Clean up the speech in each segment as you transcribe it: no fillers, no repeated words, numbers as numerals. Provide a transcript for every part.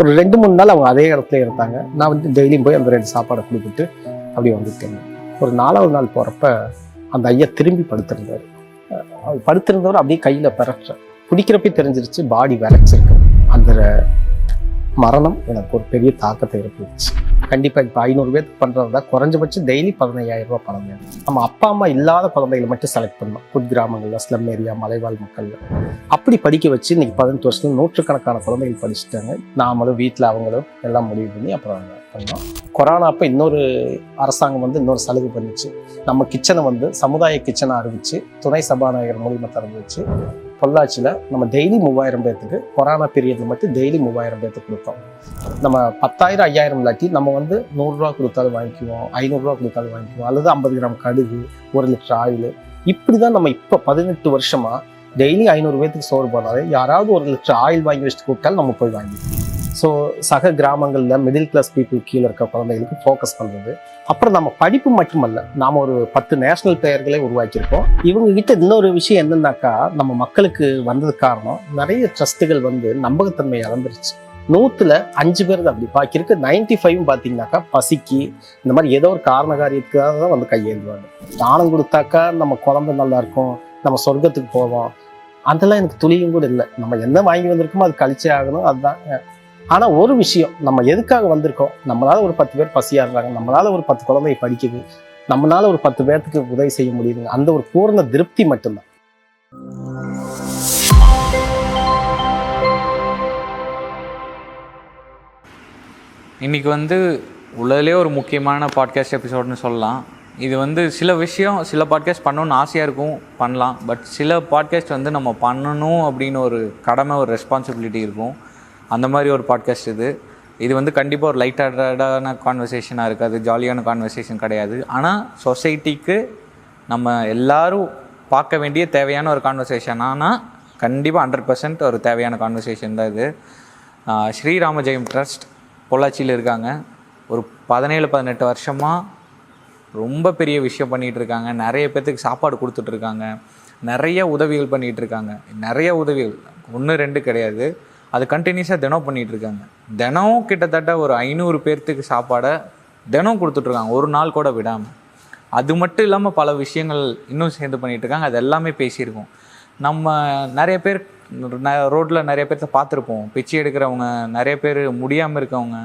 ஒரு 2-3 நாள் அவங்க அதே இடத்துல இருந்தாங்க. நான் வந்து டெய்லியும் போய் அந்த 2 சாப்பாடை கொடுத்துட்டு அப்படி வந்துட்டேங்க. ஒரு 4வது நாள் போகிறப்ப அந்த ஐயா திரும்பி படுத்திருந்தார். படுத்திருந்தவர் அப்படியே கையில் பெறற்ற பிடிக்கிறப்ப தெரிஞ்சிருச்சு பாடி விளைச்சிருக்கு. அந்த மரணம் எனக்கு ஒரு பெரிய தாக்கத்தை ஏற்படுச்சு. கண்டிப்பாக இப்போ 500 பேருக்கு பண்ணுறது தான் குறைஞ்சபட்சம் டெய்லி 15,000 ரூபா பணம் வேணும். நம்ம அப்பா அம்மா இல்லாத குழந்தைகளை மட்டும் செலக்ட் பண்ணோம். குக்கிராமங்களில், ஸ்லம் ஏரியா, மலைவாழ் மக்களில் அப்படி படிக்க வச்சு இன்னைக்கு 18 வருஷத்துல 100கணக்கான குழந்தைகள் படிச்சுட்டாங்க. நாமளும் வீட்டில் அவங்களும் எல்லாம் முடிவு பண்ணி அப்புறம் பண்ணோம். கொரோனா அப்போ இன்னொரு அரசாங்கம் வந்து இன்னொரு சலுகை பண்ணிச்சு. நம்ம கிச்சனை வந்து சமுதாய கிச்சனை அறிவிச்சு துணை சபாநாயகர் மூலியமா திறந்து வச்சு பொள்ளாச்சியில் நம்ம டெய்லி 3000 பேர்த்துக்கு கொரோனா பீரியடில் மட்டும் டெய்லி 3000 பேர்த்துக்கு கொடுத்தோம். நம்ம 10,000 5,000 இல்லாட்டி நம்ம வந்து 100 ரூபா கொடுத்தாலும் வாங்கிக்குவோம், 500 ரூபா கொடுத்தாலும் வாங்கிக்குவோம், அல்லது 50 கிராம் கடுகு, 1 லிட்டர் ஆயில். இப்படி தான் நம்ம இப்போ 18 வருஷமா டெய்லி 500 பேர்த்துக்கு சோறு போனாலே யாராவது 1 லிட்டர் ஆயில் வாங்கி வச்சுட்டு கூப்பிட்டாலும் நம்ம போய் வாங்கிடுவோம். ஸோ சக கிராமங்களில் மிடில் கிளாஸ் பீப்புள் கீழே இருக்க குழந்தைகளுக்கு ஃபோக்கஸ் பண்ணுறது. அப்புறம் நம்ம படிப்பு மட்டுமல்ல, நாம் ஒரு 10 நேஷனல் பிளேயர்களே உருவாக்கியிருக்கோம். இவங்ககிட்ட இன்னொரு விஷயம் என்னன்னாக்கா, நம்ம மக்களுக்கு வந்தது காரணம் நிறைய ட்ரஸ்ட்டுகள் வந்து நம்பகத்தன்மை இழந்துருச்சு. 100ல் 5 பேர் தான் அப்படி பாக்கியிருக்கு. 95 பார்த்தீங்கன்னாக்கா பசிக்கு இந்த மாதிரி ஏதோ ஒரு காரண காரியத்துக்காக தான் வந்து கையேந்துவாங்க. தானம் கொடுத்தாக்கா நம்ம குழந்தை நல்லா இருக்கும், நம்ம சொர்க்கத்துக்கு போவோம், அதெல்லாம் எனக்கு துளியும் கூட இல்லை. நம்ம என்ன வாங்கி வந்திருக்கோமோ அது கழிச்சே ஆகணும், அதுதான். ஆனால் ஒரு விஷயம், நம்ம எதுக்காக வந்திருக்கோம், நம்மளால ஒரு 10 பேர் பசியாடுறாங்க, நம்மளால ஒரு 10 குழந்தை படிக்குது, நம்மளால ஒரு 10 பேர்த்துக்கு உதவி செய்ய முடியுதுங்க, அந்த ஒரு பூர்ண திருப்தி மட்டும்தான். இன்றைக்கி வந்து உலகிலே ஒரு முக்கியமான பாட்காஸ்ட் எபிசோட்னு சொல்லலாம். இது வந்து சில பாட்காஸ்ட் பண்ணணும்னு ஆசையாக இருக்கும், பண்ணலாம். பட் சில பாட்காஸ்ட் வந்து நம்ம பண்ணணும் அப்படின்னு ஒரு கடமை, ஒரு ரெஸ்பான்சிபிலிட்டி இருக்கும். அந்த மாதிரி ஒரு பாட்காஸ்ட் இது வந்து கண்டிப்பாக ஒரு லைட் ஹார்ட்டடான கான்வர்சேஷனாக இருக்காது, ஜாலியான கான்வர்சேஷன் கிடையாது. ஆனால் சொசைட்டிக்கு நம்ம எல்லோரும் பார்க்க வேண்டிய தேவையான ஒரு கான்வர்சேஷன். ஆனால் கண்டிப்பாக 100% ஒரு தேவையான கான்வர்சேஷன் தான் இது. ஸ்ரீராம ஜெயம் ட்ரஸ்ட் பொள்ளாச்சியில் இருக்காங்க. ஒரு 17-18 வருஷமாக ரொம்ப பெரிய விஷயம் பண்ணிகிட்ருக்காங்க. நிறைய பேர்த்துக்கு சாப்பாடு கொடுத்துட்ருக்காங்க, நிறைய உதவிகள் பண்ணிகிட்ருக்காங்க. நிறைய உதவிகள் 1-2 கிடையாது, அது கண்டினியூஸாக தினம் பண்ணிகிட்ருக்காங்க. தினம் கிட்டத்தட்ட ஒரு 500 பேர்த்துக்கு சாப்பாடை தினம் கொடுத்துட்ருக்காங்க, ஒரு நாள் கூட விடாமல். அது மட்டும் இல்லாமல் பல விஷயங்கள் இன்னும் சேர்ந்து பண்ணிகிட்ருக்காங்க. அது எல்லாமே பேசியிருக்கோம். நம்ம நிறைய பேர் ரோட்டில் நிறைய பேர்த்த பார்த்துருப்போம். பிச்சை எடுக்கிறவங்க, நிறைய பேர் முடியாமல் இருக்கவங்க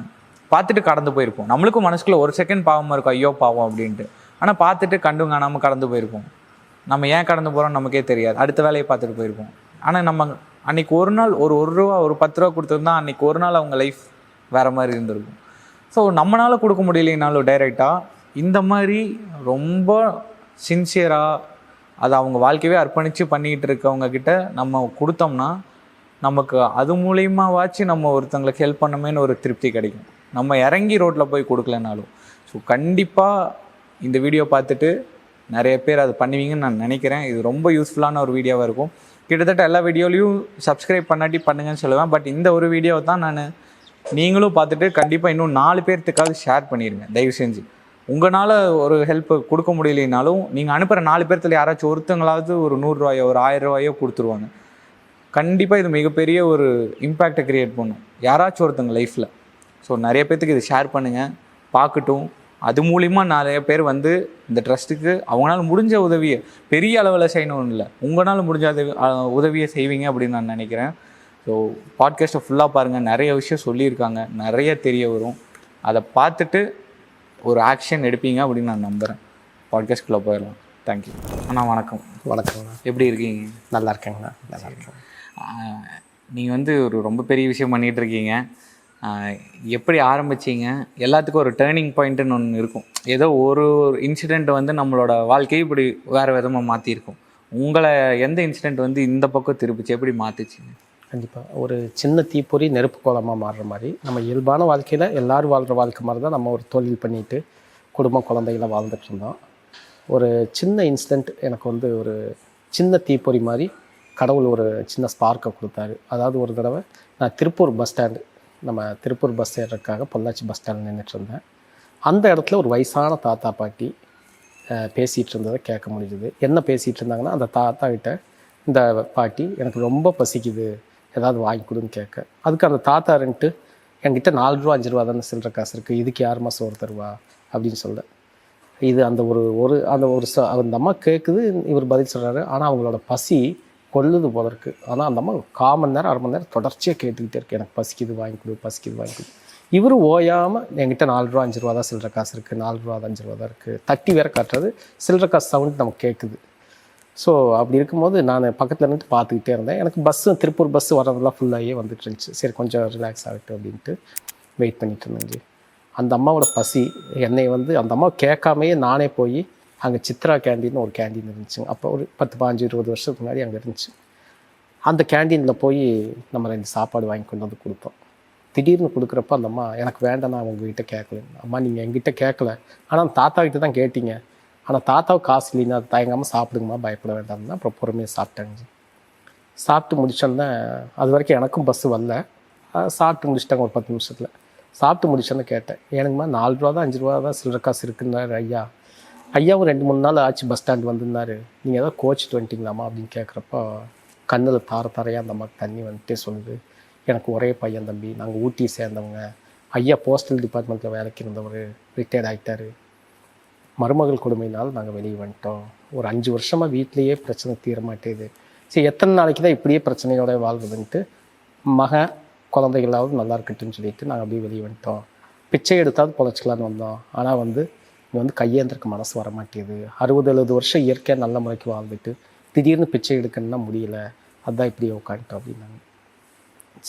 பார்த்துட்டு கடந்து போயிருப்போம். நம்மளுக்கும் மனசுக்குள்ள ஒரு செகண்ட் பாவமாக இருக்கும், ஐயோ பாவம் அப்படின்ட்டு. ஆனால் பார்த்துட்டு கண்டும் காணாமல் கடந்து போயிருப்போம். நம்ம ஏன் கடந்து போகிறோம்னு நமக்கே தெரியாது, அடுத்த வேலையை பார்த்துட்டு போயிருப்போம். ஆனால் நம்ம அன்றைக்கி ஒரு நாள் ஒரு ரூபா, ஒரு 10 ரூபா கொடுத்துருந்தா அன்றைக்கி ஒரு நாள் அவங்க லைஃப் வேறு மாதிரி இருந்திருக்கும். ஸோ நம்மளால் கொடுக்க முடியலைனாலும் டைரெக்டாக இந்த மாதிரி ரொம்ப சின்சியராக அதை அவங்க வாழ்க்கையவே அர்ப்பணித்து பண்ணிக்கிட்டு இருக்கவங்கக்கிட்ட நம்ம கொடுத்தோம்னா நமக்கு அது மூலியமாகவாச்சு நம்ம ஒருத்தங்களுக்கு ஹெல்ப் பண்ணமேன்னு ஒரு திருப்தி கிடைக்கும், நம்ம இறங்கி ரோட்டில் போய் கொடுக்கலனாலும். ஸோ கண்டிப்பாக இந்த வீடியோ பார்த்துட்டு நிறைய பேர் அது பண்ணுவீங்கன்னு நான் நினைக்கிறேன். இது ரொம்ப யூஸ்ஃபுல்லான ஒரு வீடியோவாக இருக்கும். கிட்டத்தட்ட எல்லா வீடியோலையும் சப்ஸ்கிரைப் பண்ணாட்டி பண்ணுங்கன்னு சொல்லுவேன். பட் இந்த ஒரு வீடியோவை தான் நீங்களும் பார்த்துட்டு கண்டிப்பாக இன்னும் 4 பேர்த்துக்காவது ஷேர் பண்ணிடுங்க தயவு செஞ்சு. உங்களால் ஒரு ஹெல்ப் கொடுக்க முடியலைனாலும் நீங்கள் அனுப்புகிற 4 பேர்த்துல யாராச்சும் ஒருத்தங்களாவது ஒரு 100 ரூபாயோ ஒரு 1000 ரூபாயோ கொடுத்துருவாங்க. கண்டிப்பாக இது மிகப்பெரிய ஒரு இம்பேக்டை க்ரியேட் பண்ணும் யாராச்சும் ஒருத்தங்க லைஃப்பில். ஸோ நிறைய பேர்த்துக்கு இது ஷேர் பண்ணுங்கள், பார்க்கட்டும். அது மூலிமா நிறைய பேர் வந்து இந்த ட்ரஸ்ட்டுக்கு அவங்களால முடிஞ்ச உதவியை, பெரிய அளவில் செய்யணும்னு இல்லை, உங்களால் முடிஞ்ச உதவியை செய்வீங்க அப்படின்னு நான் நினைக்கிறேன். ஸோ பாட்காஸ்ட்டை ஃபுல்லாக பாருங்கள், நிறைய விஷயம் சொல்லியிருக்காங்க, நிறைய தெரிய வரும். அதை பார்த்துட்டு ஒரு ஆக்ஷன் எடுப்பீங்க அப்படின்னு நான் நம்புகிறேன். பாட்காஸ்ட்குள்ளே போயிடலாம். தேங்க்யூ அண்ணா. வணக்கம். வணக்கம்ண்ணா. எப்படி இருக்கீங்க? நல்லா இருக்கேங்கண்ணா. நல்லா இருக்கேன். நீங்கள் வந்து ஒரு ரொம்ப பெரிய விஷயம் பண்ணிகிட்ருக்கீங்க. எப்படி ஆரம்பிச்சிங்க? எல்லாத்துக்கும் ஒரு டேர்னிங் பாயிண்ட்டுன்னு ஒன்று இருக்கும். ஏதோ ஒரு இன்சிடெண்ட் வந்து நம்மளோட வாழ்க்கையை இப்படி வேறு விதமாக மாற்றிருக்கும். உங்களை எந்த இன்சிடெண்ட் வந்து இந்த பக்கம் திருப்பிச்சு, எப்படி மாற்றிச்சிங்க? கண்டிப்பாக ஒரு சின்ன தீப்பொறி நெருப்பு கோலமாக மாறுற மாதிரி நம்ம இயல்பான வாழ்க்கையில் எல்லோரும் வாழ்கிற வாழ்க்கை மாதிரி தான் நம்ம ஒரு தொழில் பண்ணிட்டு குடும்பம் குழந்தைகளை வாழ்ந்துட்டு இருந்தோம். ஒரு சின்ன இன்சிடெண்ட் எனக்கு வந்து ஒரு சின்ன தீப்பொறி மாதிரி கடவுள் ஒரு சின்ன ஸ்பார்க்கை கொடுத்தாரு. அதாவது ஒரு தடவை நான் திருப்பூர் பஸ் ஸ்டாண்டு, நம்ம திருப்பூர் பஸ் ஏறதுக்காக பொள்ளாச்சி பஸ் ஸ்டாண்டில் நின்றுட்டு இருந்தேன். அந்த இடத்துல ஒரு வயசான தாத்தா பாட்டி பேசிகிட்டு இருந்ததை கேட்க முடிஞ்சுது. என்ன பேசிகிட்டு இருந்தாங்கன்னா, அந்த தாத்தா கிட்ட இந்த பாட்டி எனக்கு ரொம்ப பசிக்குது, ஏதாவது வாங்கி கொடுன்னு கேட்க, அதுக்கு அந்த தாத்தா ரெண்டு என்கிட்ட 4 ரூபா 5 ரூபா தானே சில்லற காசு இருக்குது, இதுக்கு யாருமா சோறு தருவா அப்படின்னு சொல்ல. இது அந்த அந்த அம்மா கேட்குது, இவர் பதில் சொல்கிறாரு. ஆனால் அவங்களோட பசி கொல்லுது போல இருக்குது. ஆனால் அந்த அம்மா 1/4 மணி நேரம் 1/2 மணி நேரம் தொடர்ச்சியாக கேட்டுக்கிட்டே இருக்கு, எனக்கு பசிக்குது வாங்கி கொடு, பசிக்குது வாங்கி கொடு. இவர் ஓயாமல் என்கிட்ட 4 ரூபா 5 ரூபா தான் சில்லற காசு இருக்குது, 4 ரூபா 5 ரூபா தான் இருக்குது, தட்டி வேற காட்டுறது, சில்லற காசு சவுண்ட் நமக்கு கேட்குது. ஸோ அப்படி இருக்கும்போது நான் பக்கத்தில் இருந்துட்டு பார்த்துக்கிட்டே இருந்தேன். எனக்கு திருப்பூர் பஸ்ஸு வரதெல்லாம் ஃபுல்லாகவே வந்துட்டு இருந்துச்சு. சரி கொஞ்சம் ரிலாக்ஸ் ஆகட்டும் அப்படின்ட்டு வெயிட் பண்ணிட்டு இருந்தேன். அந்த அம்மாவோட பசி என்னை அந்த அம்மா கேட்காமையே நானே போய் அங்கே சித்ரா கேண்டீன் ஒரு கேண்டீன் இருந்துச்சுங்க. அப்போ ஒரு 10 15 20 வருஷத்துக்கு முன்னாடி அங்கே இருந்துச்சு. அந்த கேண்டீனில் போய் நம்ம 2 சாப்பாடு வாங்கி கொண்டு வந்து கொடுத்தோம். திடீர்னு கொடுக்குறப்ப அந்த அம்மா, எனக்கு வேண்டாம், நான் உங்ககிட்ட கேட்கல. அம்மா நீங்கள் எங்கிட்ட கேட்கல, ஆனால் தாத்தா கிட்ட தான் கேட்டீங்க. ஆனால் தாத்தாவுக்கு காசு இல்லைன்னா அது தயங்காமல் சாப்பிடுங்கம்மா, பயப்பட வேண்டாம்னா அப்புறம் பொறுமையாக சாப்பிட்டாங்க. சாப்பிட்டு முடிச்சோன்னே அது வரைக்கும் எனக்கும் பஸ்ஸு வரல. சாப்பிட்டு முடிச்சிட்டாங்க ஒரு 10 நிமிஷத்தில். சாப்பிட்டு முடிச்சோன்னு கேட்டேன், எனக்குமா 4 ரூபா தான் 5 ரூபா தான் சில்லற காசு இருக்குன்னாரு ஐயா. ஐயாவும் 2-3 நாள் ஆச்சு பஸ் ஸ்டாண்ட் வந்திருந்தாரு. நீங்கள் ஏதாவது கோச்சிட்டு வந்துட்டீங்களாம்மா அப்படின்னு கேட்குறப்போ கண்ணில் தாரையாக அந்த அம்மாவுக்கு தண்ணி வந்துட்டே சொல்லுது, எனக்கு ஒரே பையன் தம்பி, நாங்கள் ஊட்டி சேர்ந்தவங்க, ஐயா போஸ்டல் டிபார்ட்மெண்ட்டில் வேலைக்கு இருந்தவர், ரிட்டையர்ட் ஆகிட்டார், மருமகள் கொடுமையினால் நாங்கள் வெளியே வந்துட்டோம், ஒரு 5 வருஷமாக வீட்லேயே பிரச்சனை தீர மாட்டேது, சரி எத்தனை நாளைக்கு தான் இப்படியே பிரச்சனையோட வாழ்வதுன்ட்டு மகன் குழந்தைகளாவது நல்லா இருக்கட்டும்னு சொல்லிட்டு நாங்கள் அப்படியே வெளியே வந்துட்டோம். பிச்சை எடுத்தாவது பொழைச்சிக்கலான்னு வந்தோம். ஆனால் இங்கே கையேந்திரக்கு மனசு வர மாட்டேது. 60-70 வருஷம் இயற்கையாக நல்ல முறைக்கு வாழ்ந்துட்டு திடீர்னு பிச்சை எடுக்கணும்னா முடியல, அதுதான் இப்படியே உட்காந்துட்டோம் அப்படின்னாங்க.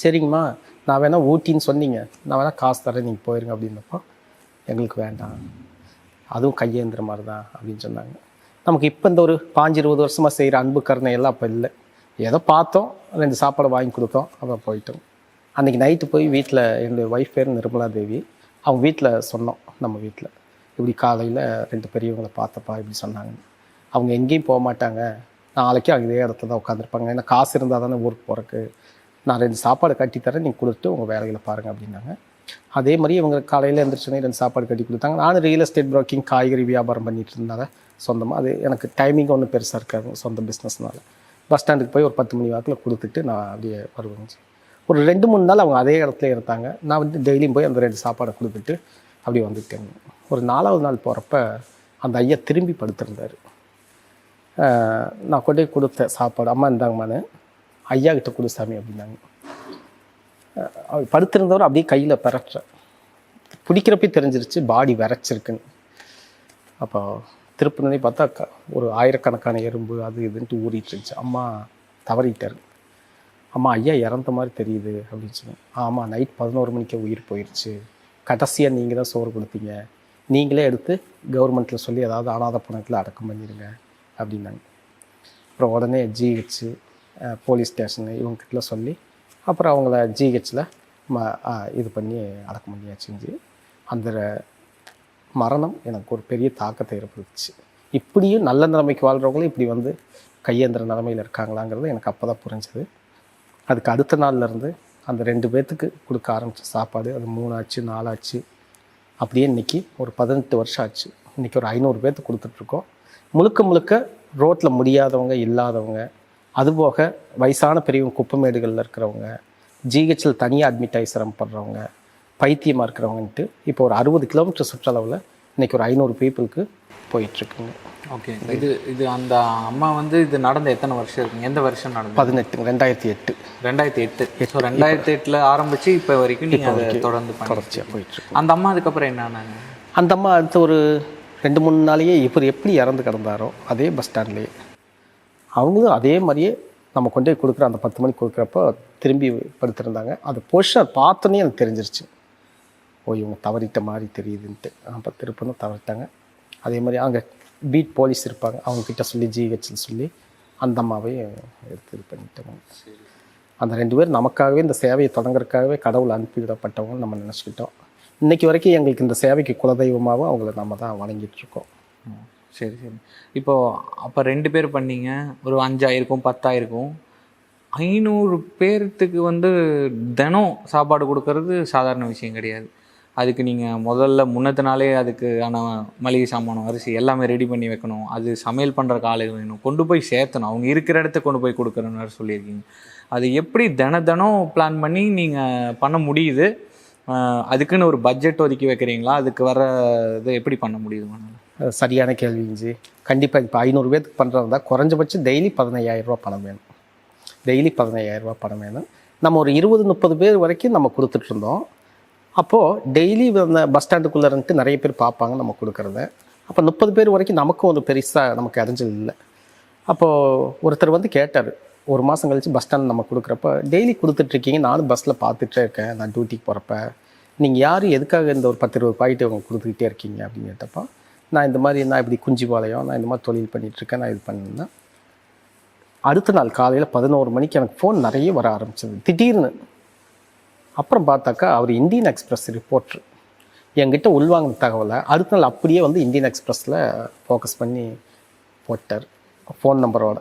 சரிங்கம்மா, நான் வேணால் ஊட்டின்னு சொன்னீங்க, நான் வேணால் காசு தரேன், நீங்கள் போயிருங்க அப்படின்னப்போ எங்களுக்கு வேண்டாம், அதுவும் கையேந்திர மாதிரி தான் அப்படின்னு சொன்னாங்க. நமக்கு இப்போ இந்த ஒரு 5-20 வருஷமாக செய்கிற அன்பு கருணை எல்லாம் அப்போ இல்லை. ஏதோ பார்த்தோம், 2 சாப்பாடு வாங்கி கொடுத்தோம், அப்புறம் போயிட்டோம். அன்றைக்கி நைட்டு போய் வீட்டில், என்னுடைய ஒய்ஃப் பேர் நிர்மலா தேவி, அவங்க வீட்டில் சொன்னோம், நம்ம வீட்டில் இப்படி காலையில் 2 பெரியவங்களை பார்த்தப்பா இப்படி சொன்னாங்க. அவங்க எங்கேயும் போக மாட்டாங்க, நாளைக்கு அவங்க இதே இடத்துல தான் உட்காந்துருப்பாங்க, ஏன்னா காசு இருந்தால் தானே ஊருக்கு போகிறக்கு, நான் 2 சாப்பாடு கட்டித்தரேன், நீங்கள் கொடுத்துட்டு உங்கள் வேலைகளை பாருங்கள் அப்படின்னாங்க. அதே மாதிரி இவங்க காலையில் எழுந்திரிச்சோன்னே 2 சாப்பாடு கட்டி கொடுத்தாங்க. நான் ரியல் எஸ்டேட் ப்ரோக்கிங் காய்கறி வியாபாரம் பண்ணிட்டு இருந்தால சொந்தமாக, அது எனக்கு டைமிங் ஒன்றும் பெருசாக இருக்காது சொந்த பிஸ்னஸ்னால. பஸ் ஸ்டாண்டுக்கு போய் ஒரு 10 மணி வாக்கில் கொடுத்துட்டு நான் அப்படியே வருவேங்க. ஒரு 2-3 நாள் அவங்க அதே இடத்துல இருந்தாங்க. நான் டெய்லியும் போய் அந்த 2 சாப்பாடை கொடுத்துட்டு அப்படி வந்துட்டேங்க. ஒரு 4வது நாள் போகிறப்ப அந்த ஐயா திரும்பி படுத்திருந்தார். நான் கொண்டு போய் கொடுத்தேன் சாப்பாடு, அம்மா இருந்தாங்கம்மான்னு, ஐயா கிட்ட கொடு சாமி அப்படின்னாங்க. படுத்திருந்தவர் அப்படியே கையில் பெறற்ற பிடிக்கிறப்பே தெரிஞ்சிருச்சு பாடி விரைச்சிருக்குன்னு. அப்போ திருப்பினே பார்த்தா ஒரு 1000கணக்கான எறும்பு அது இதுன்ட்டு ஊறிட்டு இருந்துச்சு. அம்மா தவறிட்டார். அம்மா ஐயா இறந்த மாதிரி தெரியுது அப்படின்னு சொன்னேன். ஆமாம், நைட் 11 மணிக்கே உயிர் போயிடுச்சு, கடைசியாக நீங்கள் தான் சோறு கொடுத்தீங்க, நீங்களே எடுத்து கவர்மெண்ட்டில் சொல்லி ஏதாவது அனாதை பணத்தில் அடக்கம் பண்ணிடுங்க அப்படின்னாங்க. அப்புறம் உடனே ஜிஹெச், போலீஸ் ஸ்டேஷனு இவங்ககிட்ட சொல்லி அப்புறம் அவங்கள ஜிஹெச்சில் இது பண்ணி அடக்கம் பண்ணியாச்சு. அந்த மரணம் எனக்கு ஒரு பெரிய தாக்கத்தை ஏற்படுத்துச்சு. இப்படியும் நல்ல நிலைமைக்கு வாழ்கிறவங்களும் இப்படி கையேந்திர நிலைமையில் இருக்காங்களாங்கிறது எனக்கு அப்போ தான் புரிஞ்சது. அதுக்கு அடுத்த நாள்லேருந்து அந்த 2 பேர்த்துக்கு கொடுக்க ஆரம்பித்த சாப்பாடு அது 3 ஆச்சு 4 ஆச்சு, அப்படியே இன்றைக்கி ஒரு 18 வருஷம் ஆச்சு. இன்றைக்கி ஒரு 500 பேர்த்துக்கு கொடுத்துட்ருக்கோம். முழுக்க ரோட்டில் முடியாதவங்க, இல்லாதவங்க, அதுபோக வயசான பெரியவங்க, குப்பமேடுகளில் இருக்கிறவங்க, ஜிஹெச்சில் தனியாக அட்மிட் ஆகி சிரமப்படுறவங்க, பைத்தியமாக இருக்கிறவங்கன்ட்டு இப்போ ஒரு 60 கிலோமீட்டர் சுற்றளவில் இன்றைக்கி ஒரு 500 பீப்புளுக்கு போயிட்டுருக்குங்க. ஓகே. இது அந்த அம்மா இது நடந்த எத்தனை வருஷம் இருக்குங்க? எந்த வருஷம் நடந்தது? 2008. 2008. ஸோ 2008 ஆரம்பித்து இப்போ வரைக்கும் நீங்கள் அதை தொடர்ச்சியாக போயிட்டுருக்கு. அந்த அம்மா அதுக்கப்புறம் என்னன்னாங்க? அந்த அம்மா அடுத்த ஒரு 2-3 நாளையே இவர் எப்படி இறந்து கிடந்தாரோ அதே பஸ் ஸ்டாண்ட்லேயே அவங்களும் அதே மாதிரியே நம்ம கொண்டு போய் கொடுக்குற அந்த 10 மணிக்கு கொடுக்குறப்போ திரும்பி படுத்திருந்தாங்க. அந்த பொசிஷன் பார்த்தோன்னே எனக்கு தெரிஞ்சிருச்சு, இவங்க தவறிட்ட மாதிரி தெரியுதுன்ட்டு. அப்போ திருப்பணும் தவறிட்டாங்க. அதே மாதிரி அங்கே பீட் போலீஸ் இருப்பாங்க, அவங்கக்கிட்ட சொல்லி ஜிஹெச்சில் சொல்லி அந்த அம்மாவையும் எடுத்து இது பண்ணிட்டாங்க. அந்த 2 பேர் நமக்காகவே இந்த சேவையை தொடங்குறதுக்காகவே கடவுள் அனுப்பிவிடப்பட்டவங்க நம்ம நினச்சிக்கிட்டோம். இன்றைக்கி வரைக்கும் எங்களுக்கு இந்த சேவைக்கு குலதெய்வமாகவும் அவங்கள நம்ம தான் வணங்கிட்டுருக்கோம். சரி. இப்போது அப்போ 2 பேர் பண்ணீங்க, ஒரு 5000 10,000 500 பேர்த்துக்கு தினம் சாப்பாடு கொடுக்கறது சாதாரண விஷயம் கிடையாது. அதுக்கு நீங்கள் முதல்ல முன்னத்து நாளே அதுக்கான மளிகை சாமானம், அரிசி எல்லாமே ரெடி பண்ணி வைக்கணும். அது சமையல் பண்ணுறக்கு ஆள் வேணும், கொண்டு போய் சேர்த்தணும், அவங்க இருக்கிற இடத்த கொண்டு போய் கொடுக்குறன்னு சொல்லியிருக்கீங்க. அது எப்படி தினம் பிளான் பண்ணி நீங்கள் பண்ண முடியுது? அதுக்குன்னு ஒரு பட்ஜெட் ஒதுக்கி வைக்கிறீங்களா? அதுக்கு வர இது எப்படி பண்ண முடியுது? சரியான கேள்விஞ்சி. கண்டிப்பாக இப்போ 500 பேருக்கு பண்ணுறதா குறைஞ்சபட்சம் டெய்லி 15,000 பணம் வேணும். டெய்லி 15,000 பணம் வேணும். நம்ம ஒரு 20-30 பேர் வரைக்கும் நம்ம கொடுத்துட்ருந்தோம். அப்போது டெய்லி அந்த பஸ் ஸ்டாண்டுக்குள்ளே இருந்துட்டு நிறைய பேர் பார்ப்பாங்க நம்ம கொடுக்குறத. அப்போ 30 பேர் வரைக்கும் நமக்கும் ஒரு பெருசாக நமக்கு அடைஞ்சல் இல்லை. அப்போது ஒருத்தர் வந்து கேட்டார், ஒரு மாதம் கழித்து பஸ் ஸ்டாண்ட் நம்ம கொடுக்குறப்ப, டெய்லி கொடுத்துட்ருக்கீங்க, நானும் பஸ்ஸில் பார்த்துட்டே இருக்கேன் நான் டியூட்டிக்கு போகிறப்ப, நீங்கள் யார் எதுக்காக இந்த ஒரு 10-20 பாக்கெட்டு அவங்க கொடுத்துக்கிட்டே இருக்கீங்க அப்படின்னு கேட்டப்போ, நான் இந்த மாதிரி நான் இப்படி குஞ்சிபாளையம், நான் இந்த மாதிரி தொழில் பண்ணிகிட்ருக்கேன், நான் இது பண்ணியிருந்தேன். அடுத்த நாள் காலையில் 11 மணிக்கு எனக்கு ஃபோன் நிறைய வர ஆரம்பிச்சது திடீர்னு. அப்புறம் பார்த்தாக்கா அவர் இந்தியன் எக்ஸ்பிரஸ் ரிப்போர்ட்ரு என்கிட்ட உள்வாங்கின தகவலை அடுத்த நாள் அப்படியே வந்து இந்தியன் எக்ஸ்பிரஸில் ஃபோக்கஸ் பண்ணி போட்டார் ஃபோன் நம்பரோட.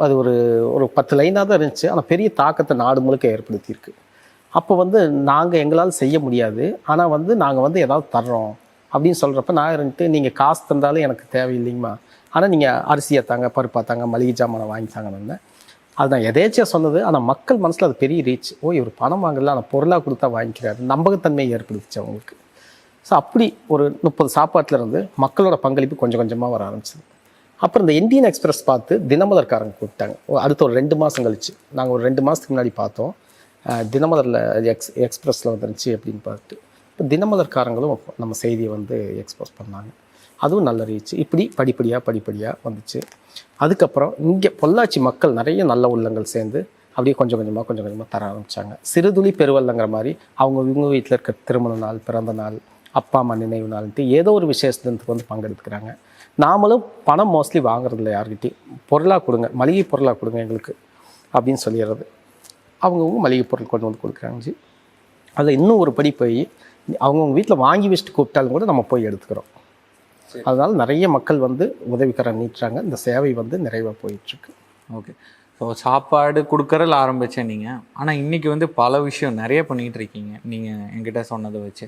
அது ஒரு 10 லைனாக தான் இருந்துச்சு, ஆனால் பெரிய தாக்கத்தை நாடு முழுக்க ஏற்படுத்தியிருக்கு. அப்போ வந்து நாங்கள் எங்களால் செய்ய முடியாது, ஆனால் வந்து நாங்கள் வந்து ஏதாவது தர்றோம் அப்படின்னு சொல்கிறப்ப நான் இருந்துட்டு, நீங்கள் காசு தந்தாலும் எனக்கு தேவையில்லைங்கம்மா, ஆனால் நீங்கள் அரிசியை தாங்க, பருப்பா தாங்க, மளிகை ஜாமானை வாங்கி தாங்கன்னு. அது நான் எதேச்சியாக சொன்னது, ஆனால் மக்கள் மனசில் அது பெரிய ரீச். ஓ, இவர் பணம் வாங்கல, ஆனால் பொருளாக கொடுத்தா வாங்கிக்கிறாரு, நம்பகத்தன்மையை ஏற்படுத்திச்சு அவங்களுக்கு. ஸோ அப்படி ஒரு 30 சாப்பாட்டிலேருந்து மக்களோட பங்களிப்பு கொஞ்சம் கொஞ்சமாக வர ஆரம்பிச்சிது. அப்புறம் இந்த இந்தியன் எக்ஸ்பிரஸ் பார்த்து தினமலர்காரங்க கூப்பிட்டாங்க. அடுத்த ஒரு 2 மாதம் கழிச்சு, நாங்கள் ஒரு 2 மாதத்துக்கு முன்னாடி பார்த்தோம், தினமலரில் எக்ஸ்பிரஸில் வந்துருச்சு அப்படின்னு பார்த்துட்டு இப்போ தினமலர்காரங்களும் நம்ம செய்தியை வந்து எக்ஸ்போஸ் பண்ணாங்க. அதுவும் நல்ல ரீச். இப்படி படிப்படியாக வந்துச்சு. அதுக்கப்புறம் இங்கே பொள்ளாச்சி மக்கள் நிறைய நல்ல உள்ளங்கள் சேர்ந்து அப்படியே கொஞ்சம் கொஞ்சமாக தர ஆரம்பித்தாங்க. சிறுதுளி பெருவல்லங்கிற மாதிரி இவங்க வீட்டில் இருக்க திருமண நாள், பிறந்த நாள், அப்பா அம்மா நினைவு நாள்ன்ட்டு ஏதோ ஒரு விசேஷத்துக்கு வந்து பங்கெடுத்துக்கிறாங்க. நாமளும் பணம் மோஸ்ட்லி வாங்குறதில்ல யார்கிட்டையும், பொருளாக கொடுங்க, மளிகை பொருளாக கொடுங்க எங்களுக்கு அப்படின்னு சொல்லிடுறது. அவங்கவுங்க மளிகை பொருள் கொண்டு வந்து கொடுக்குறாங்க. அதில் இன்னும் ஒரு படி போய் அவங்கவுங்க வீட்டில் வாங்கி வச்சுட்டு கூப்பிட்டாலும் கூட நம்ம போய் எடுத்துக்கிறோம். அதனால் நிறைய மக்கள் வந்து உதவிக்கரம் நீட்டுறாங்க. இந்த சேவை வந்து நிறைவாக போயிட்டுருக்கு. ஓகே. ஸோ சாப்பாடு கொடுக்கறதுல ஆரம்பித்தேன் நீங்கள், ஆனால் இன்றைக்கி வந்து பல விஷயம் நிறைய பண்ணிகிட்டு இருக்கீங்க நீங்கள் என்கிட்ட சொன்னதை வச்சு.